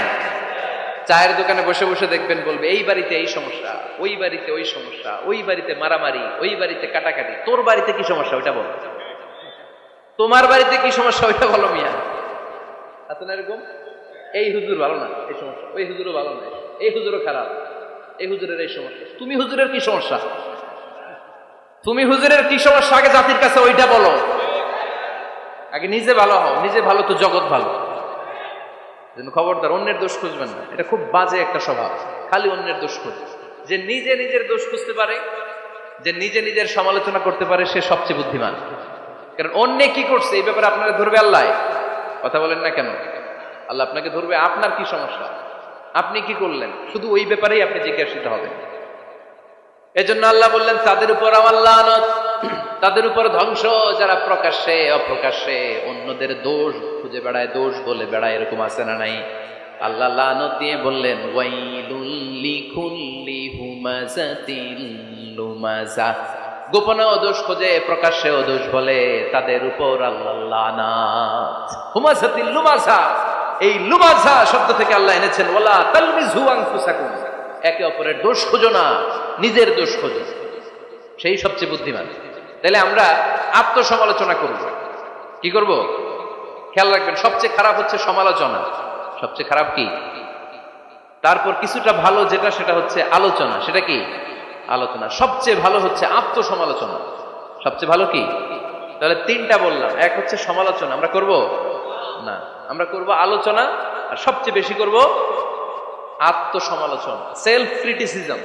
চায়ের দোকানে বসে বসে দেখবেন বলবে এই বাড়িতে এই সমস্যা, ওই বাড়িতে ওই সমস্যা, ওই বাড়িতে মারামারি, ওই বাড়িতে কাটাকাটি। তোর বাড়িতে কি সমস্যা ওইটা বল, তোমার বাড়িতে কি সমস্যা ওইটা বলো মিয়া। আছে না এরকম? এই হুজুর ভালো না, এই সমস্যা, ওই হুজুরও ভালো না, এই হুজুরও খারাপ, এই হুজুরের এই সমস্যা। তুমি হুজুরের কি সমস্যা? তুমি হুজুরের কি সমস্যা আগে জাতির কাছে ওইটা বলো। আগে নিজে ভালো হও, নিজে ভালো তো জগৎ ভালো। খবরদার অন্যের দোষ খুঁজবেন না, এটা খুব বাজে একটা স্বভাব, খালি অন্যের দোষ খুঁজ। যে নিজে নিজের দোষ খুঁজতে পারে, যে নিজে নিজের সমালোচনা করতে পারে, সে সবচেয়ে বুদ্ধিমান। কারণ অন্যে কি করছে এই ব্যাপারে আপনাকে ধরবে আল্লাহ। কথা বলেন না কেন? আল্লাহ আপনাকে ধরবে আপনার কি সমস্যা, আপনি কি করলেন, শুধু ওই ব্যাপারেই আপনি জিজ্ঞাসিত হবেন। এজন্য আল্লাহ বললেন তাদের উপর আমার লানত, তাদের উপর ধ্বংস, যারা প্রকাশ্যে অপ্রকাশ্যে অন্যদের দোষ খুঁজে বেড়ায়, দোষ বলে বেড়ায়, এরকম আছে না নাই? আল্লাহ লানত দিয়ে বললেন ওয়াইলুল লিকুল্লি হুমাযাতিল লুমাযা, গোপনেও দোষ খোঁজে প্রকাশ্যেও দোষ বলে, তাদের উপর আল্লাহ লানাত। হুমাযাতিল লুমাযা, এই লুমাযা শব্দ থেকে আল্লাহ এনেছেন ওয়ালা তালমিজু আনফুসাকুম, একে অপরের দোষ খোঁজো না, নিজের দোষ খোঁজো, সেই সবচেয়ে বুদ্ধিমান। তাহলে আমরা আত্মসমালোচনা করব, কি করব? খেয়াল রাখবেন, সবচেয়ে খারাপ হচ্ছে সমালোচনা। সবচেয়ে খারাপ কি? তারপর কিছুটা ভালো যেটা, সেটা হচ্ছে আলোচনা। সেটা কি? আলোচনা। সবচেয়ে ভালো হচ্ছে আত্মসমালোচনা। সবচেয়ে ভালো কি? তাহলে 3টা বললাম। এক হচ্ছে সমালোচনা, আমরা করব না, আমরা করব আলোচনা, আর সবচেয়ে বেশি করব আত্মসমালোচনা, সেলফ ক্রিটিসিজম।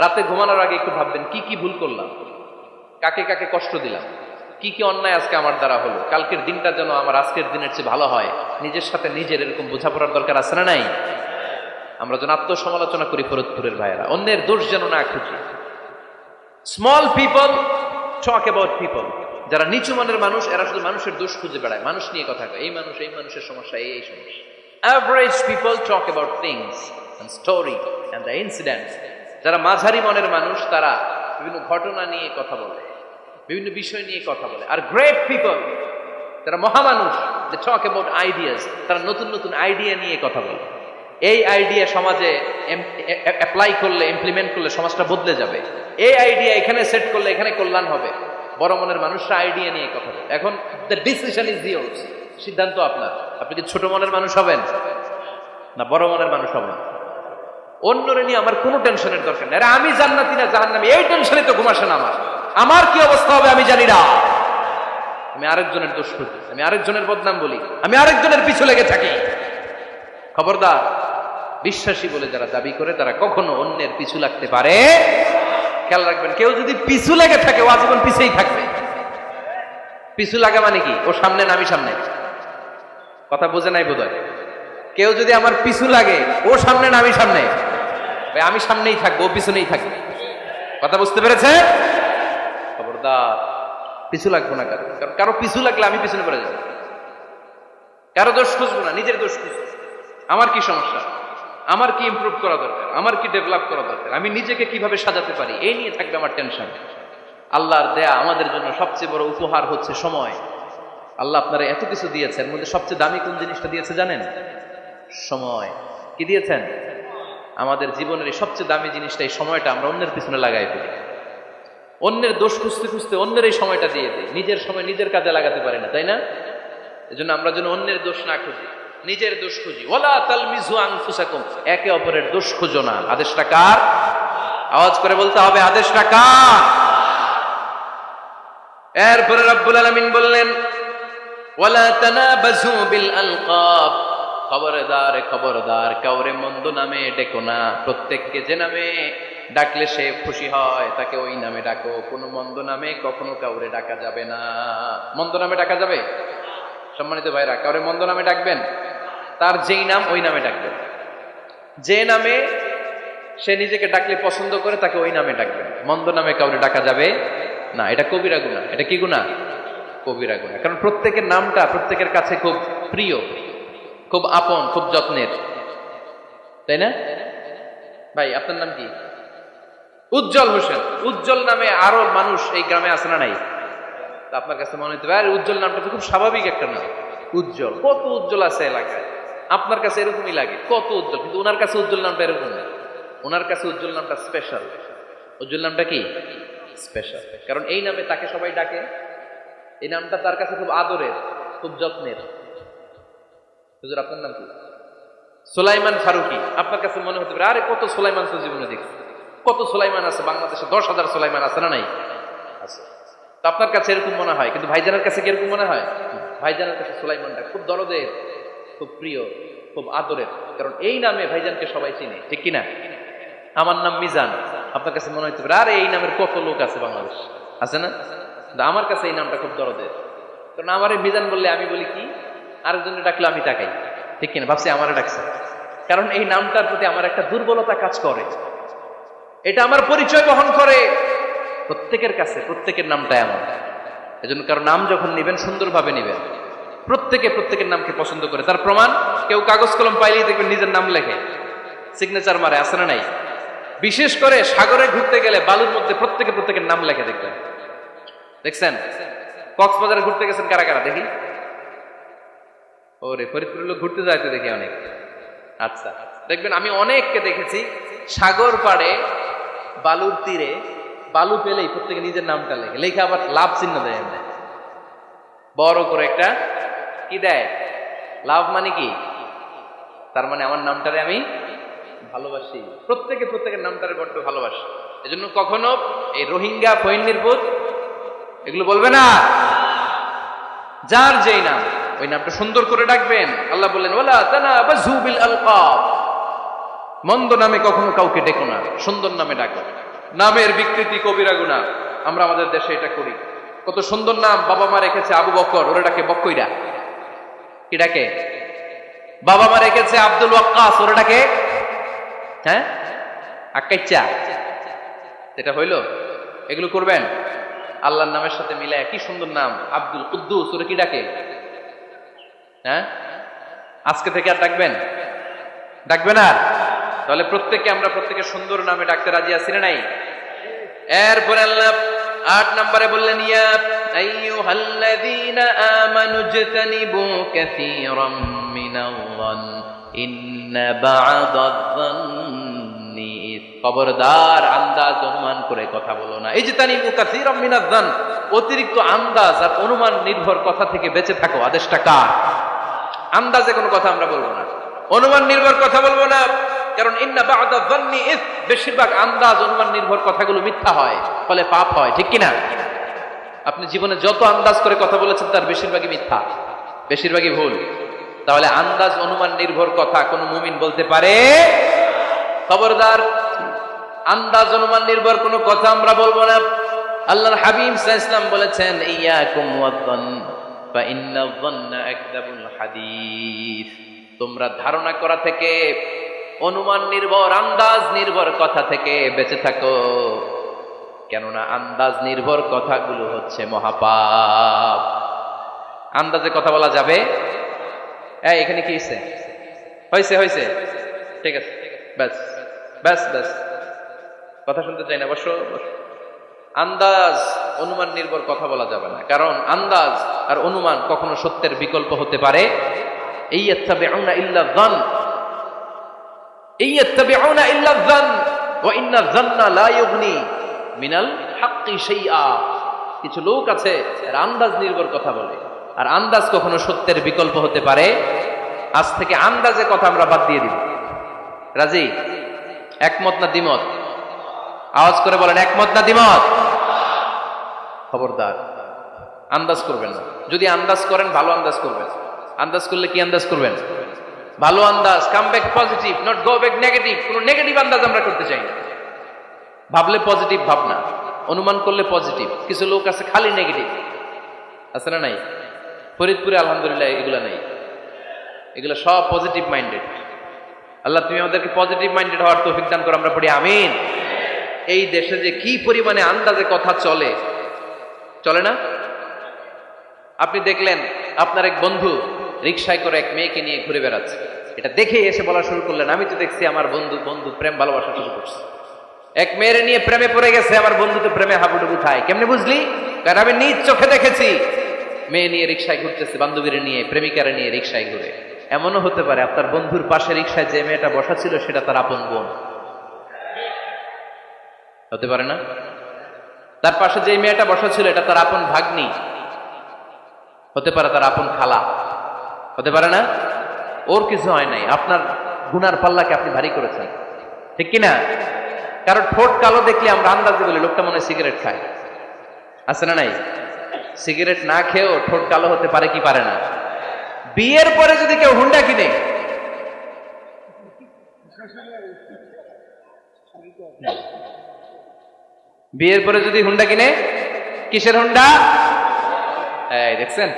রাতে ঘুমানোর আগে একটু ভাববেন কি কি ভুল করলাম, কাকে কাকে কষ্ট দিলাম, কি কি অন্যায় আজকে আমার দ্বারা হলো, কালকের দিনটা যেন আমার আজকের দিনের চেয়ে ভালো হয়। নিজের সাথে নিজের এরকম বোঝাপড়ার দরকার আছে না নাই? আমরা যেন আত্মসমালোচনা করি ফরিদপুরের ভাইয়েরা, অন্যের দোষ যেন না খুঁজি। Small people talk about people, যারা নিচু মনের মানুষ এরা শুধু মানুষের দোষ খুঁজে বেড়ায়, মানুষ নিয়ে কথা কয়, এই মানুষ, এই মানুষের সমস্যা, এই সমস্যা। Average people talk about things and story and the incidents. যারা মাঝারি মনের মানুষ তারা বিভিন্ন ঘটনা নিয়ে কথা বলে, বিভিন্ন বিষয় নিয়ে কথা বলে। আর গ্রেট পিপল, যারা মহামানুষ, দে টক অ্যাবাউট আইডিয়াস, তারা নতুন নতুন আইডিয়া নিয়ে কথা বলে। এই আইডিয়া সমাজে অ্যাপ্লাই করলে, ইমপ্লিমেন্ট করলে সমাজটা বদলে যাবে। এই আইডিয়া এখানে সেট করলে এখানে কল্যাণ হবে। বড় মনের মানুষরা আইডিয়া নিয়ে কথা বলে। এখন দ্য ডিসিশন ইজ ইয়োর্স, সিদ্ধান্ত আপনার। আপনি কি ছোট মনের মানুষ হবেন না বড় মনের মানুষ হবেন? অন্যরে নিয়ে আমার কোনো টেনশনের দরকার নেই। আমি জান্নাতি না জাহান্নামী, এই টেনশনে তো ঘুম আসে না আমার। আমার কি অবস্থা হবে আমি জানি না। আমি আরেকজনের দোষ করি, আমি আরেকজনের বদনাম বলি, আমি আরেকজনের পিছু লেগে থাকি। খবরদার, বিশ্বাসী বলে যারা দাবি করে তারা কখনো অন্যের পিছু লাগতে পারে। খেয়াল রাখবেন, কেউ যদি পিছু লেগে থাকে ও আজীবন পিছেই থাকবে। পিছু লাগা মানে কি? ও সামনে না আমি সামনে। কথা বোঝে নাই বোধহয়। কেউ যদি আমার পিছু লাগে, ও সামনে না আমি সামনে, ভাই আমি সামনেই থাকবো, ও পিছনেই থাকবে। কথা বুঝতে পেরেছে? খবরদার পিছু লাগবো না কারো, কারণ কারো পিছু লাগলে আমি পিছনে পড়ে যাবো। কারো দোষ খুঁজবো না, নিজের দোষ খুঁজবো। আমার কি সমস্যা, আমার কি ইমপ্রুভ করা দরকার, আমার কি ডেভেলপ করা দরকার, আমি নিজেকে কিভাবে সাজাতে পারি, এই নিয়ে থাকবে আমার টেনশন। আল্লাহর দেয়া আমাদের জন্য সবচেয়ে বড় উপহার হচ্ছে সময়। আল্লাহ আপনারা এত কিছু দিয়েছেন, এর মধ্যে সবচেয়ে দামি কোন জিনিসটা দিয়েছে জানেন? সময়। কি দিয়েছেন? আমাদের জীবনের এই সবচেয়ে দামি জিনিসটা, এই সময়টা আমরা অন্যের পিছনে লাগাই ফেলি। অন্যের দোষ খুঁজতে খুঁজতে অন্যের এই সময়টা দিয়ে দিই, নিজের সময় নিজের কাজে লাগাতে পারি না, তাই না? এজন্য আমরা যেন অন্যের দোষ না খুঁজি, নিজের দোষ খুঁজি। ওয়ালা তালমিজু আনফুসাকুম, একে অপরের দোষ খুঁজো না। আদেশটা কার? আওয়াজ করে বলতে হবে, আদেশটা কার? এরপরে রব্বুল আলামিন বললেন, ওয়ালা তানাবাজু বিল আলকাব, খবরদার খবরদার কাউরে মন্দ নামে ডেকো না। প্রত্যেককে যে নামে ডাকলে সে খুশি হয় তাকে ওই নামে ডাকো। কোনো মন্দ নামে কখনো কাউরে ডাকা যাবে না। মন্দ নামে ডাকা যাবে? সম্মানিত ভাইরা, কাউরে মন্দ নামে ডাকবেন? তার যেই নাম ওই নামে ডাকবেন। যে নামে সে নিজেকে ডাকলে পছন্দ করে তাকে ওই নামে ডাকবেন। মন্দ নামে কাউরে ডাকা যাবে না। এটা কবিরা গুনাহ। এটা কি গুনাহ? কবিরা গুনাহ। কারণ প্রত্যেকের নামটা প্রত্যেকের কাছে খুব প্রিয়, খুব আপন, খুব যত্নের, তাই না? ভাই আপনার নাম কি? উজ্জ্বল হোসেন। উজ্জ্বল নামে আরো মানুষ এই গ্রামে আছে না নাই? আপনার কাছে মনে হতে পারে উজ্জ্বল নামটা তো খুব স্বাভাবিক একটা নাম। উজ্জ্বল, কত উজ্জ্বল আছে এলাকায়, আপনার কাছে এরকমই লাগে, কত উজ্জ্বল। কিন্তু ওনার কাছে উজ্জ্বল নামটা এরকম না। ওনার কাছে উজ্জ্বল নামটা স্পেশাল। উজ্জ্বল নামটা কি? স্পেশাল। কারণ এই নামে তাকে সবাই ডাকে। এই নামটা তার কাছে খুব আদরের, খুব যত্নের। হুজুর আপনার নাম কি? সুলাইমান ফারুকি। আপনার কাছে মনে হতে পারে আরে কত সুলাইমান তো জীবনে দেখছি, কত সুলাইমান আছে বাংলাদেশে, 10,000 সুলাইমান আছে না নাই? আছে। তো আপনার কাছে এরকম মনে হয়, কিন্তু ভাইজানের কাছে কিরকম মনে হয়? ভাইজানের কাছে সুলাইমানটা খুব দরদের, খুব প্রিয়, খুব আদরের। কারণ এই নামে ভাইজানকে সবাই চিনে, ঠিক কিনা? আমার নাম মিজান, আপনার কাছে মনে হতে পারে আরে এই নামের কত লোক আছে বাংলাদেশ, আছে না? কিন্তু আমার কাছে এই নামটা খুব দরদের। কারণ আমার এই মিজান বললে আমি বলি কি, আরেকজনে ডাকলে আমি তাকাই, ঠিক কিনা? ভাবছি আমারে ডাকছে, কারণ এই নামটার প্রতি আমার একটা দুর্বলতা কাজ করে, এটা আমার পরিচয় বহন করে প্রত্যেকের কাছে। প্রত্যেকের নামটা এমন। এজন্য কারো নাম যখন নিবেন সুন্দরভাবে নিবেন। প্রত্যেকে প্রত্যেকের নামকে পছন্দ করে। তার প্রমাণ, কেউ কাগজ কলম পাইলেই দেখবেন নিজের নাম লেখে, সিগনেচার মারে, আছে না নাই? বিশেষ করে সাগরে ঘুরতে গেলে বালুর মধ্যে প্রত্যেকে প্রত্যেকের নাম লেখে, দেখবেন, দেখছেন? কক্সবাজারে ঘুরতে গেছেন কারা কারা দেখি? ওরে ফরিদপুরের লোক ঘুরতে যাইতে দেখি অনেক। আচ্ছা, দেখবেন আমি অনেককে দেখেছি সাগর পাড়ে বালুর তীরে বালু পেলেই প্রত্যেকে নিজের নামটা লেখে, লেখে আবার লাভ চিহ্ন দেয়, এমনি বড় করে একটা কি দেয়, লাভ মানে কি, তার মানে আমার নামটারে আমি ভালোবাসি। প্রত্যেকে প্রত্যেকের নামটারে বড্ড ভালোবাসি। এজন্য কখনো এই রোহিঙ্গা, ফৈন্নিরপুত এগুলো বলবে না। যার যেই নাম ওই নামটা সুন্দর করে ডাকবেন। আল্লাহ বললেন ওয়ালা তানাবাজু বিল আলকাব, মন্দ নামে কখনো কাউকে ডেকো না, সুন্দর নামে ডাকো। নামের বিকৃতি কবিরা গুনাহ। আমরা আমাদের দেশে এটা করি। কত সুন্দর নাম বাবা মা রেখেছে, আবু বকর, ওরা ডাকে বক্কইরা। কি ডাকে? বাবা মা রেখেছে আব্দুল ওয়াক্কাস, ওরা ডাকে হ্যাঁ আক্কাইচা। এটা হইলো? এগুলো করবেন আল্লাহর নামের সাথে মিলায়। কি সুন্দর নাম, আব্দুল কুদ্দুস, ওরা কি ডাকে? হ্যাঁ, আজকে থেকে আর ডাকবেন? ডাকবেন আর? তাহলে প্রত্যেককে আমরা প্রত্যেকের সুন্দর নামে ডাকতে রাজি আছি না নাই? এরপরে আল্লাহ 8 নম্বরে বললেন ইয়া আইয়ুহাল্লাযীনা আমানু জতানিবু কাসীরাম মিনাল-যান ইন্না বা'দায-যান্নি, খবরদার আন্দাজ অনুমান করে কথা বলো না। ইজতানিবু কাসীরাম মিনাল-যান, অতিরিক্ত আন্দাজ আর অনুমান নির্ভর কথা থেকে বেঁচে থাকো। আদেশটা কার? আন্দাজে কোনো কথা আমরা বলবো না, অনুমান নির্ভর কথা বলবো না। কারণ ইন্না বা'দায-যান্নি ইস, বেশিরভাগ আন্দাজ অনুমান নির্ভর কথাগুলো মিথ্যা হয়, ফলে পাপ হয়, ঠিক কিনা? আপনি জীবনে যত আন্দাজ করে কথা বলেছেন তার বেশিরভাগই মিথ্যা, বেশিরভাগই ভুল। তাহলে আন্দাজ অনুমান নির্ভর কথা কোন মুমিন বলতে পারে? খবরদার, আন্দাজ অনুমান নির্ভর কোনো কথা আমরা বলবো না। আল্লাহর হাবিব সাল্লাল্লাহু আলাইহি ওয়াসাল্লাম বলেছেন ইয়াকুম ওয়ায-যান, ফাইন্না যান্না আকযাবুল হাদীস, তোমরা ধারণা করা থেকে, অনুমান নির্ভর, আন্দাজ নির্ভর কথা থেকে বেঁচে থাকো, কেননা আন্দাজ নির্ভর কথাগুলো হচ্ছে মহাপাপ। আন্দাজে কথা বলা যাবে? এখানে কি হয়েছে? হয়েছে, ঠিক আছে, ব্যাস ব্যাস ব্যাস, কথা শুনতে চাই না, বসো। আন্দাজ, অনুমান নির্ভর কথা বলা যাবে না, কারণ আন্দাজ আর অনুমান কখনো সত্যের বিকল্প হতে পারে। ইয়াত্তাবিউনা ইল্লা যান, ইয়াত্তাবিউনা ইল্লা যান ওয়া ইন্না যান্না লা ইউগনি মিনাল হাক্কি শাইআ। কিছু লোক আছে এরা আন্দাজ নির্ভর কথা বলে, আর আন্দাজ কখনো সত্যের বিকল্প হতে পারে। আজ থেকে আন্দাজে কথা আমরা বাদ দিয়ে দিব। রাজি? একমত না দ্বিমত? আওয়াজ করে বলেন, একমত না দ্বিমত? খবরদার আন্দাজ করবেন না। যদি আন্দাজ করেন, ভালো আন্দাজ করবেন। আন্দাজ করলে কি আন্দাজ করবেন? ভালো আন্দাজ। Come back positive, not go back negative. কোন নেগেটিভ আন্দাজ আমরা করতে চাই না। ভাবলে পজিটিভ ভাবনা, অনুমান করলে পজিটিভ। কিছু লোক আছে খালি নেগেটিভ, আছে না নাই? ফরিদপুরে আলহামদুলিল্লাহ এগুলা নাই, এগুলো সব পজিটিভ মাইন্ডেড। আল্লাহ তুমি আমাদেরকে পজিটিভ মাইন্ডেড হওয়ার তৌফিক দান করো, আমরা পড়ি আমিন। এই দেশে যে কি পরিমাণে আন্দাজে কথা চলে, চলে না? আপনি দেখলেন আপনার এক বন্ধু রিকশায় করে এক মেয়েকে নিয়ে ঘুরে বেড়াচ্ছে, এটা দেখে এসে বলা শুরু করলেন, আমি তো দেখছি আমার বন্ধু প্রেম ভালোবাসা শুরু করছে, এক মেয়ের নিয়ে প্রেমে পড়ে গেছে, আমার বন্ধু তো প্রেমে হাবুডুবু খায়। কেমনে বুঝলি? কারণ আমি নিজ চোখে দেখেছি। মেয়ে নিয়ে রিকশায় ঘুরতেছে, বান্ধবীর নিয়ে, প্রেমিকারে নিয়ে রিকশায় ঘুরে। এমনও হতে পারে আপনার বন্ধুর পাশে রিকশায় যে মেয়েটা বসা ছিল সেটা তার আপন বোন, হতে পারে না? তার পাশে যে মেয়েটা বসা ছিল এটা তার আপন ভাগ্নি, হতে পারে তার আপন খালা, হতে পারে না? ওর কিছু হয় নাই, আপনার গুনার পাল্লাকে আপনি ভারী করেছেন, ঠিক কিনা? কারণ ঠোঁট কালো দেখলে আমরা আন্দাজে বলি লোকটা মনে হয় সিগারেট খায়, আছে না নাই? সিগারেট না খেয়েও ঠোঁট কালো হতে পারে কি পারে না? বিয়ের পরে যদি কেউ হুন্ডা কিনে, বিয়ের পরে যদি হুন্ডা কিনে, কিসের হুন্ডা? এই দেখছেন,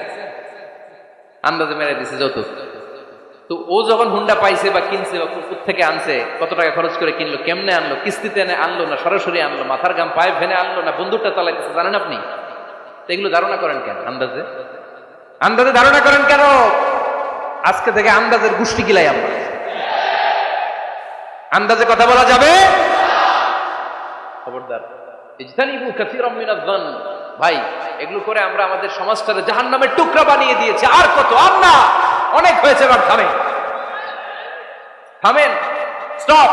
আন্দাজে মেরে দিছে যৌতুক। তো ও যখন হুন্ডা পাইছে বা কিনছে বা থেকে আনছে, কত টাকা খরচ করে কিনলো, কেমনে আনলো, কিস্তিতে এনে আনলো না সরাসরি আনলো, মাথার গাম পায়ে ফেনে আনলো না বন্দুকটা চালাইতেছে, জানেন আপনি? তো এগুলো ধারণা করেন কেন? আন্দাজে আন্দাজে ধারণা করেন কেন? আজকে থেকে আন্দাজের গোষ্ঠী গিলাই আমরা। আন্দাজে কথা বলা যাবে? খবরদার। ইজতানিবু কাসীরাম মিনাজ যান। ভাই, এগুলো করে আমরা আমাদের সমাজটাকে জাহান্নামের টুকরা বানিয়ে দিয়েছি। আর কত? আর না, অনেক হয়েছে, এবার থামেন, থামেন, স্টপ,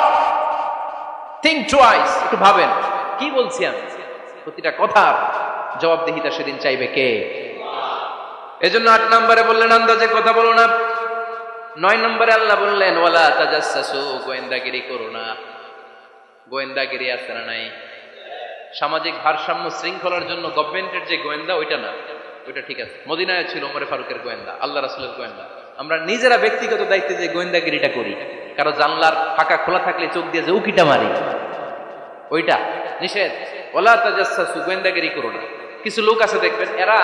থিংক টুয়াইস। একটু ভাবেন কি বলছি আমি। প্রতিটা কথার জবাবদিহিতা সেদিন চাইবে কে? এজন্য 8 নম্বরে বললেন আন্দাজে কথা বলো না। 9 নম্বরে আল্লাহ বললেন ওয়ালা তাজাসসু, গোয়েন্দাগিরি করো না। গোয়েন্দাগিরি আছে না নাই? সামাজিক ভারসাম্য শৃঙ্খলার জন্য গভর্নমেন্টের যে গোয়েন্দা, ওইটা না, ওইটা ঠিক আছে। মদিনায় ছিল ওমর ফারুকের গোয়েন্দা, আল্লাহ রাসূলের গোয়েন্দা। আমরা নিজেরা ব্যক্তিগত দায়িত্বে যে গোয়েন্দাগিরিটা করি, কারো জানলার ফাঁকা খোলা থাকলে চোখ দিয়ে যে উকিটা মারি, ওইটা নিষেধ। ওয়ালা তাজাসসু, গোয়েন্দাগিরি করো না। কিছু লোক আছে দেখবেন, এরা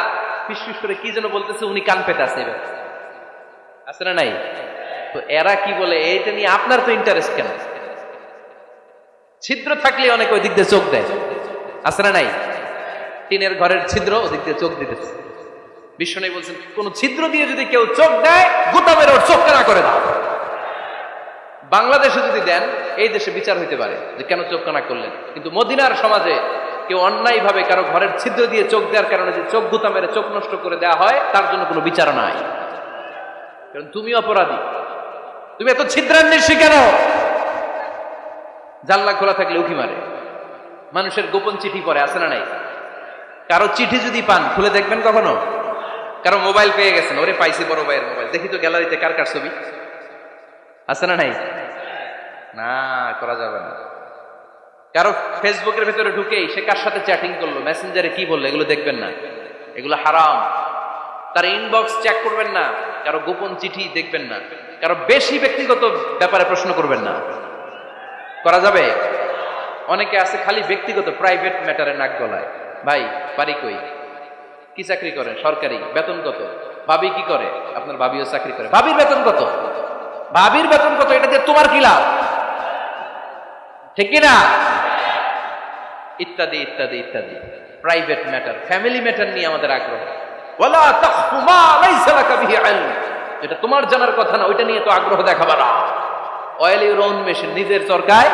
ফিসফিস করে কি যেন বলতেছে, উনি কান পেতে আছে, এবার আছে না নাই? তো এরা কি বলে, এইটা নিয়ে আপনার তো ইন্টারেস্ট কেন? ছিদ্র থাকলে অনেকে ওই দিক দিয়ে চোখ দেয়, আছে না নাই? টিনের ঘরের ছিদ্র, ওদিক দিয়ে চোখ দিতেছে। বিশ্বনবী বলছেন, কোন ছিদ্র দিয়ে যদি কেউ চোখ দেয়, গোতামের ওর চোখ কানা করে দাও। বাংলাদেশে যদি দেন, এই দেশে বিচার হইতে পারে যে কেন চোখ কানা করলেন। কিন্তু মদিনার সমাজে কেউ অন্যায় ভাবে কারো ঘরের ছিদ্র দিয়ে চোখ দেওয়ার কারণে যে চোখ গুতা মেরে চোখ নষ্ট করে দেওয়া হয়, তার জন্য কোনো বিচার নাই। কারণ তুমি অপরাধী, তুমি এত ছিদ্রান্বেষী কেন? জানলা খোলা থাকলে উকি মারে, মানুষের গোপন চিঠি পড়ে, আছে না নাই? কারো চিঠি যদি পান, খুলে দেখবেন কখনো? কারো মোবাইল পেয়ে গেছেন, ওরে পাইছি বড় ভাইয়ের মোবাইল, দেখি তো গ্যালারিতে কার কার ছবি, আছে না নাই? না, করা যাবে না। কারো ফেসবুকের ভেতরে ঢুকেই সে কার সাথে চ্যাটিং করলো, মেসেঞ্জারে কি বললো, এগুলো দেখবেন না, এগুলো হারাম। তার ইনবক্স চেক করবেন না, কারো গোপন চিঠি দেখবেন না, কারো বেশি ব্যক্তিগত ব্যাপারে প্রশ্ন করবেন না। করা যাবে? অনেকে আছে খালি ব্যক্তিগত প্রাইভেট ম্যাটারে নাক গলায়। ভাই, বাড়ি কই, কি চাকরি করেন? সরকারি। বেতন কত? ভাবি কি করে? আপনার ভাবিও চাকরি করে। ভাবির বেতন কত? ভাবির বেতন কত? এটা দিয়ে তোমার কি লাভ? ঠিক কিনা? ইত্যাদি ইত্যাদি ইত্যাদি। প্রাইভেট ম্যাটার, ফ্যামিলি ম্যাটার নিয়ে আমাদের আগ্রহ। ওয়ালা তাখফু মা লাইসা লাকা বিহি ইলম, যেটা তোমার জানার কথা না ওইটা নিয়ে তো আগ্রহ দেখাবা না। অয়েল ইউর ওন মেশিন, নিজের চরকায়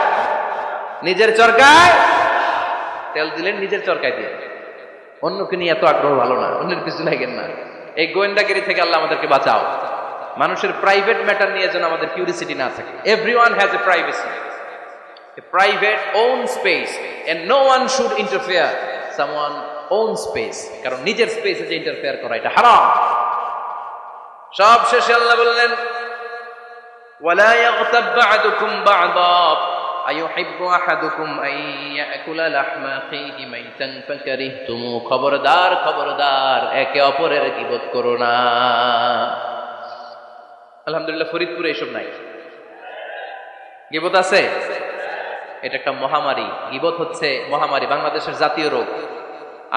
তেল দিলেন, নিজের চরকায় দিয়ে। অন্যকে নিয়ে এত আগ্রহ ভালো না, অন্যের পিছু লাগেন না। এই গোয়েন্দাগিরি থেকে আল্লাহ আমাদেরকে বাঁচাও। মানুষের প্রাইভেট ম্যাটার নিয়ে যেন আমাদের কিউরিসিটি না থাকে। Everyone has a privacy, a private own space, and no one should interfere someone own space, কারণ নিজের স্পেসে যে ইন্টারফেয়ার করা এটা হারাম। সব শেষে আল্লাহ বললেন ওয়ালা ইয়াগতাব বা'দুকুম বা'দা আইয়ুহিব্বু আহাদুকুম আন ইয়াকুলা লাহমা আখিহি মাইতান ফাকারিহতুমু, খবরদার খবরদার, একে অপরের গীবত করো না। আলহামদুলিল্লাহ ফরিদপুরে এসব নাই। গীবত আছে? এটা একটা মহামারী। গীবত হচ্ছে মহামারী, বাংলাদেশের জাতীয় রোগ।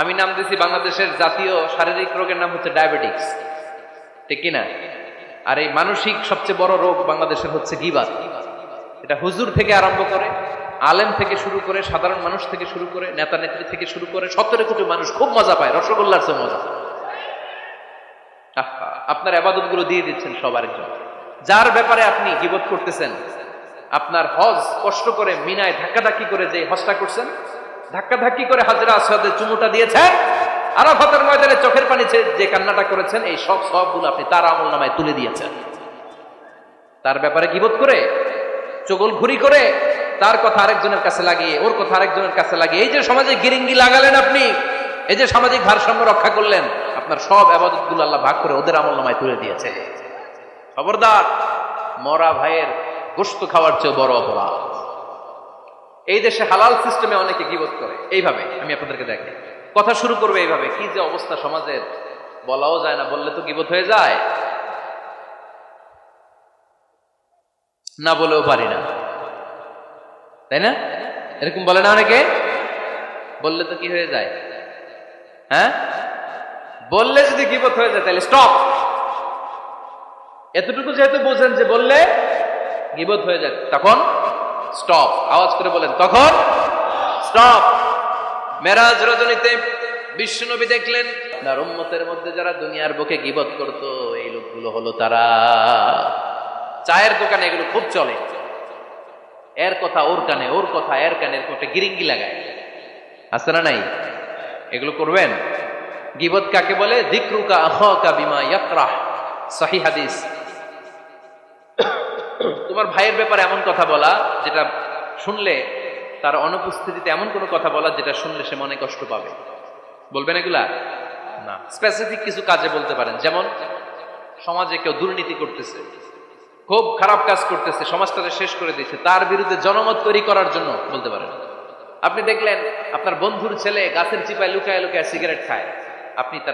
আমি নাম দিয়েছি বাংলাদেশের জাতীয় শারীরিক রোগের নাম হচ্ছে ডায়াবেটিক্স, ঠিক কিনা? আর এই মানসিক সবচেয়ে বড় রোগ বাংলাদেশের হচ্ছে গীবত। এটা হুজুর থেকে আরম্ভ করে, আলেম থেকে শুরু করে, সাধারণ মানুষ থেকে শুরু করে, নেতা নেত্রী থেকে শুরু করে 17 কোটি মানুষ খুব মজা পায়, রসগোল্লার চেয়ে মজা। আপনার ইবাদত গুলো দিয়ে দিচ্ছেন সবার জন্য। যার ব্যাপারে আপনি গীবত করতেছেন, আপনার হজ কষ্ট করে মিনায় ধাক্কাধাক্কি করে যে হজটা করছেন, ধাক্কাধাক্কি করে হাজরা আসওয়াদে চুমুটা দিয়েছেন, আরাফাতের ময়দানে চোখের পানি যে কান্নাটা করেছেন, এই সব সবগুলো আপনি তার আমলনামায় তুলে দিয়েছেন। তার ব্যাপারে গীবত করে, চগলখুরি করে, তার কথা আরেকজনের কাছে লাগিয়ে, ওর কথা আরেকজনের কাছে লাগিয়ে, এই যে সমাজে গিরিঙ্গি লাগালেন আপনি, এই যে সামাজিক ভারসাম্য রক্ষা করলেন, আপনার সব ইবাদতগুলো আল্লাহ ভাগ করে ওদের আমলনামায় তুলে দিয়েছে। খবরদার, মরা ভাইয়ের গোশত খাওয়ার চেয়ে বড় অপরাধ। এই দেশে হালাল সিস্টেমে অনেকে গীবত করে এইভাবে। আমি আপনাদেরকে দেখি, কথা শুরু করবে এইভাবে। কি যে অবস্থা সমাজের, বলাও যায় না, বললে তো গীবত হয়ে যায়, না বলেও পারি না, তাই না? এরকম বলে না অনেকে? বললে তো কি হয়ে যায়? হ্যাঁ, বললে যদি গীবত হয়ে যায় তাহলে স্টপ। এতটুকু যেহেতু বোঝেন যে বললে গীবত হয়ে যায়, তখন স্টপ। আওয়াজ করে বলেন, তখন স্টপ। মেরাজ রজনীতে বিশ্বনবী দেখলেন আপনার উম্মতের মধ্যে যারা দুনিয়ার বুকে গীবত করত, এই লোকগুলো হলো তারা। চায়ের দোকানে এগুলো খুব চলে, এর কথা ওর কানে, ওর কথা এর কানে, এরকম একটা গিরিঙ্গি লাগায়, আছে না নাই? এগুলো করবেন। গীবত কাকে বলে? যিকরুকা আখাকা বিমা ইয়াকরাহ, সহিহ হাদিস। তোমার ভাইয়ের ব্যাপারে এমন কথা বলা যেটা শুনলে, তার অনুপস্থিতিতে এমন কোনো কথা বলা যেটা শুনলে সে মনে কষ্ট পাবে। বলবেন এগুলা? না। স্পেসিফিক কিছু কাজে বলতে পারেন, যেমন সমাজে কেউ দুর্নীতি করতেছে, খুব খারাপ কাজ করতেছে, সমাজটাকে শেষ করে দিচ্ছে, তার বিরুদ্ধে জনমত তৈরি করার জন্য বলতে পারেন। আপনি দেখলেন আপনার বন্ধুর ছেলে গাছের চিপায় লুকায় লুকায় সিগারেট খায়, আপনি তার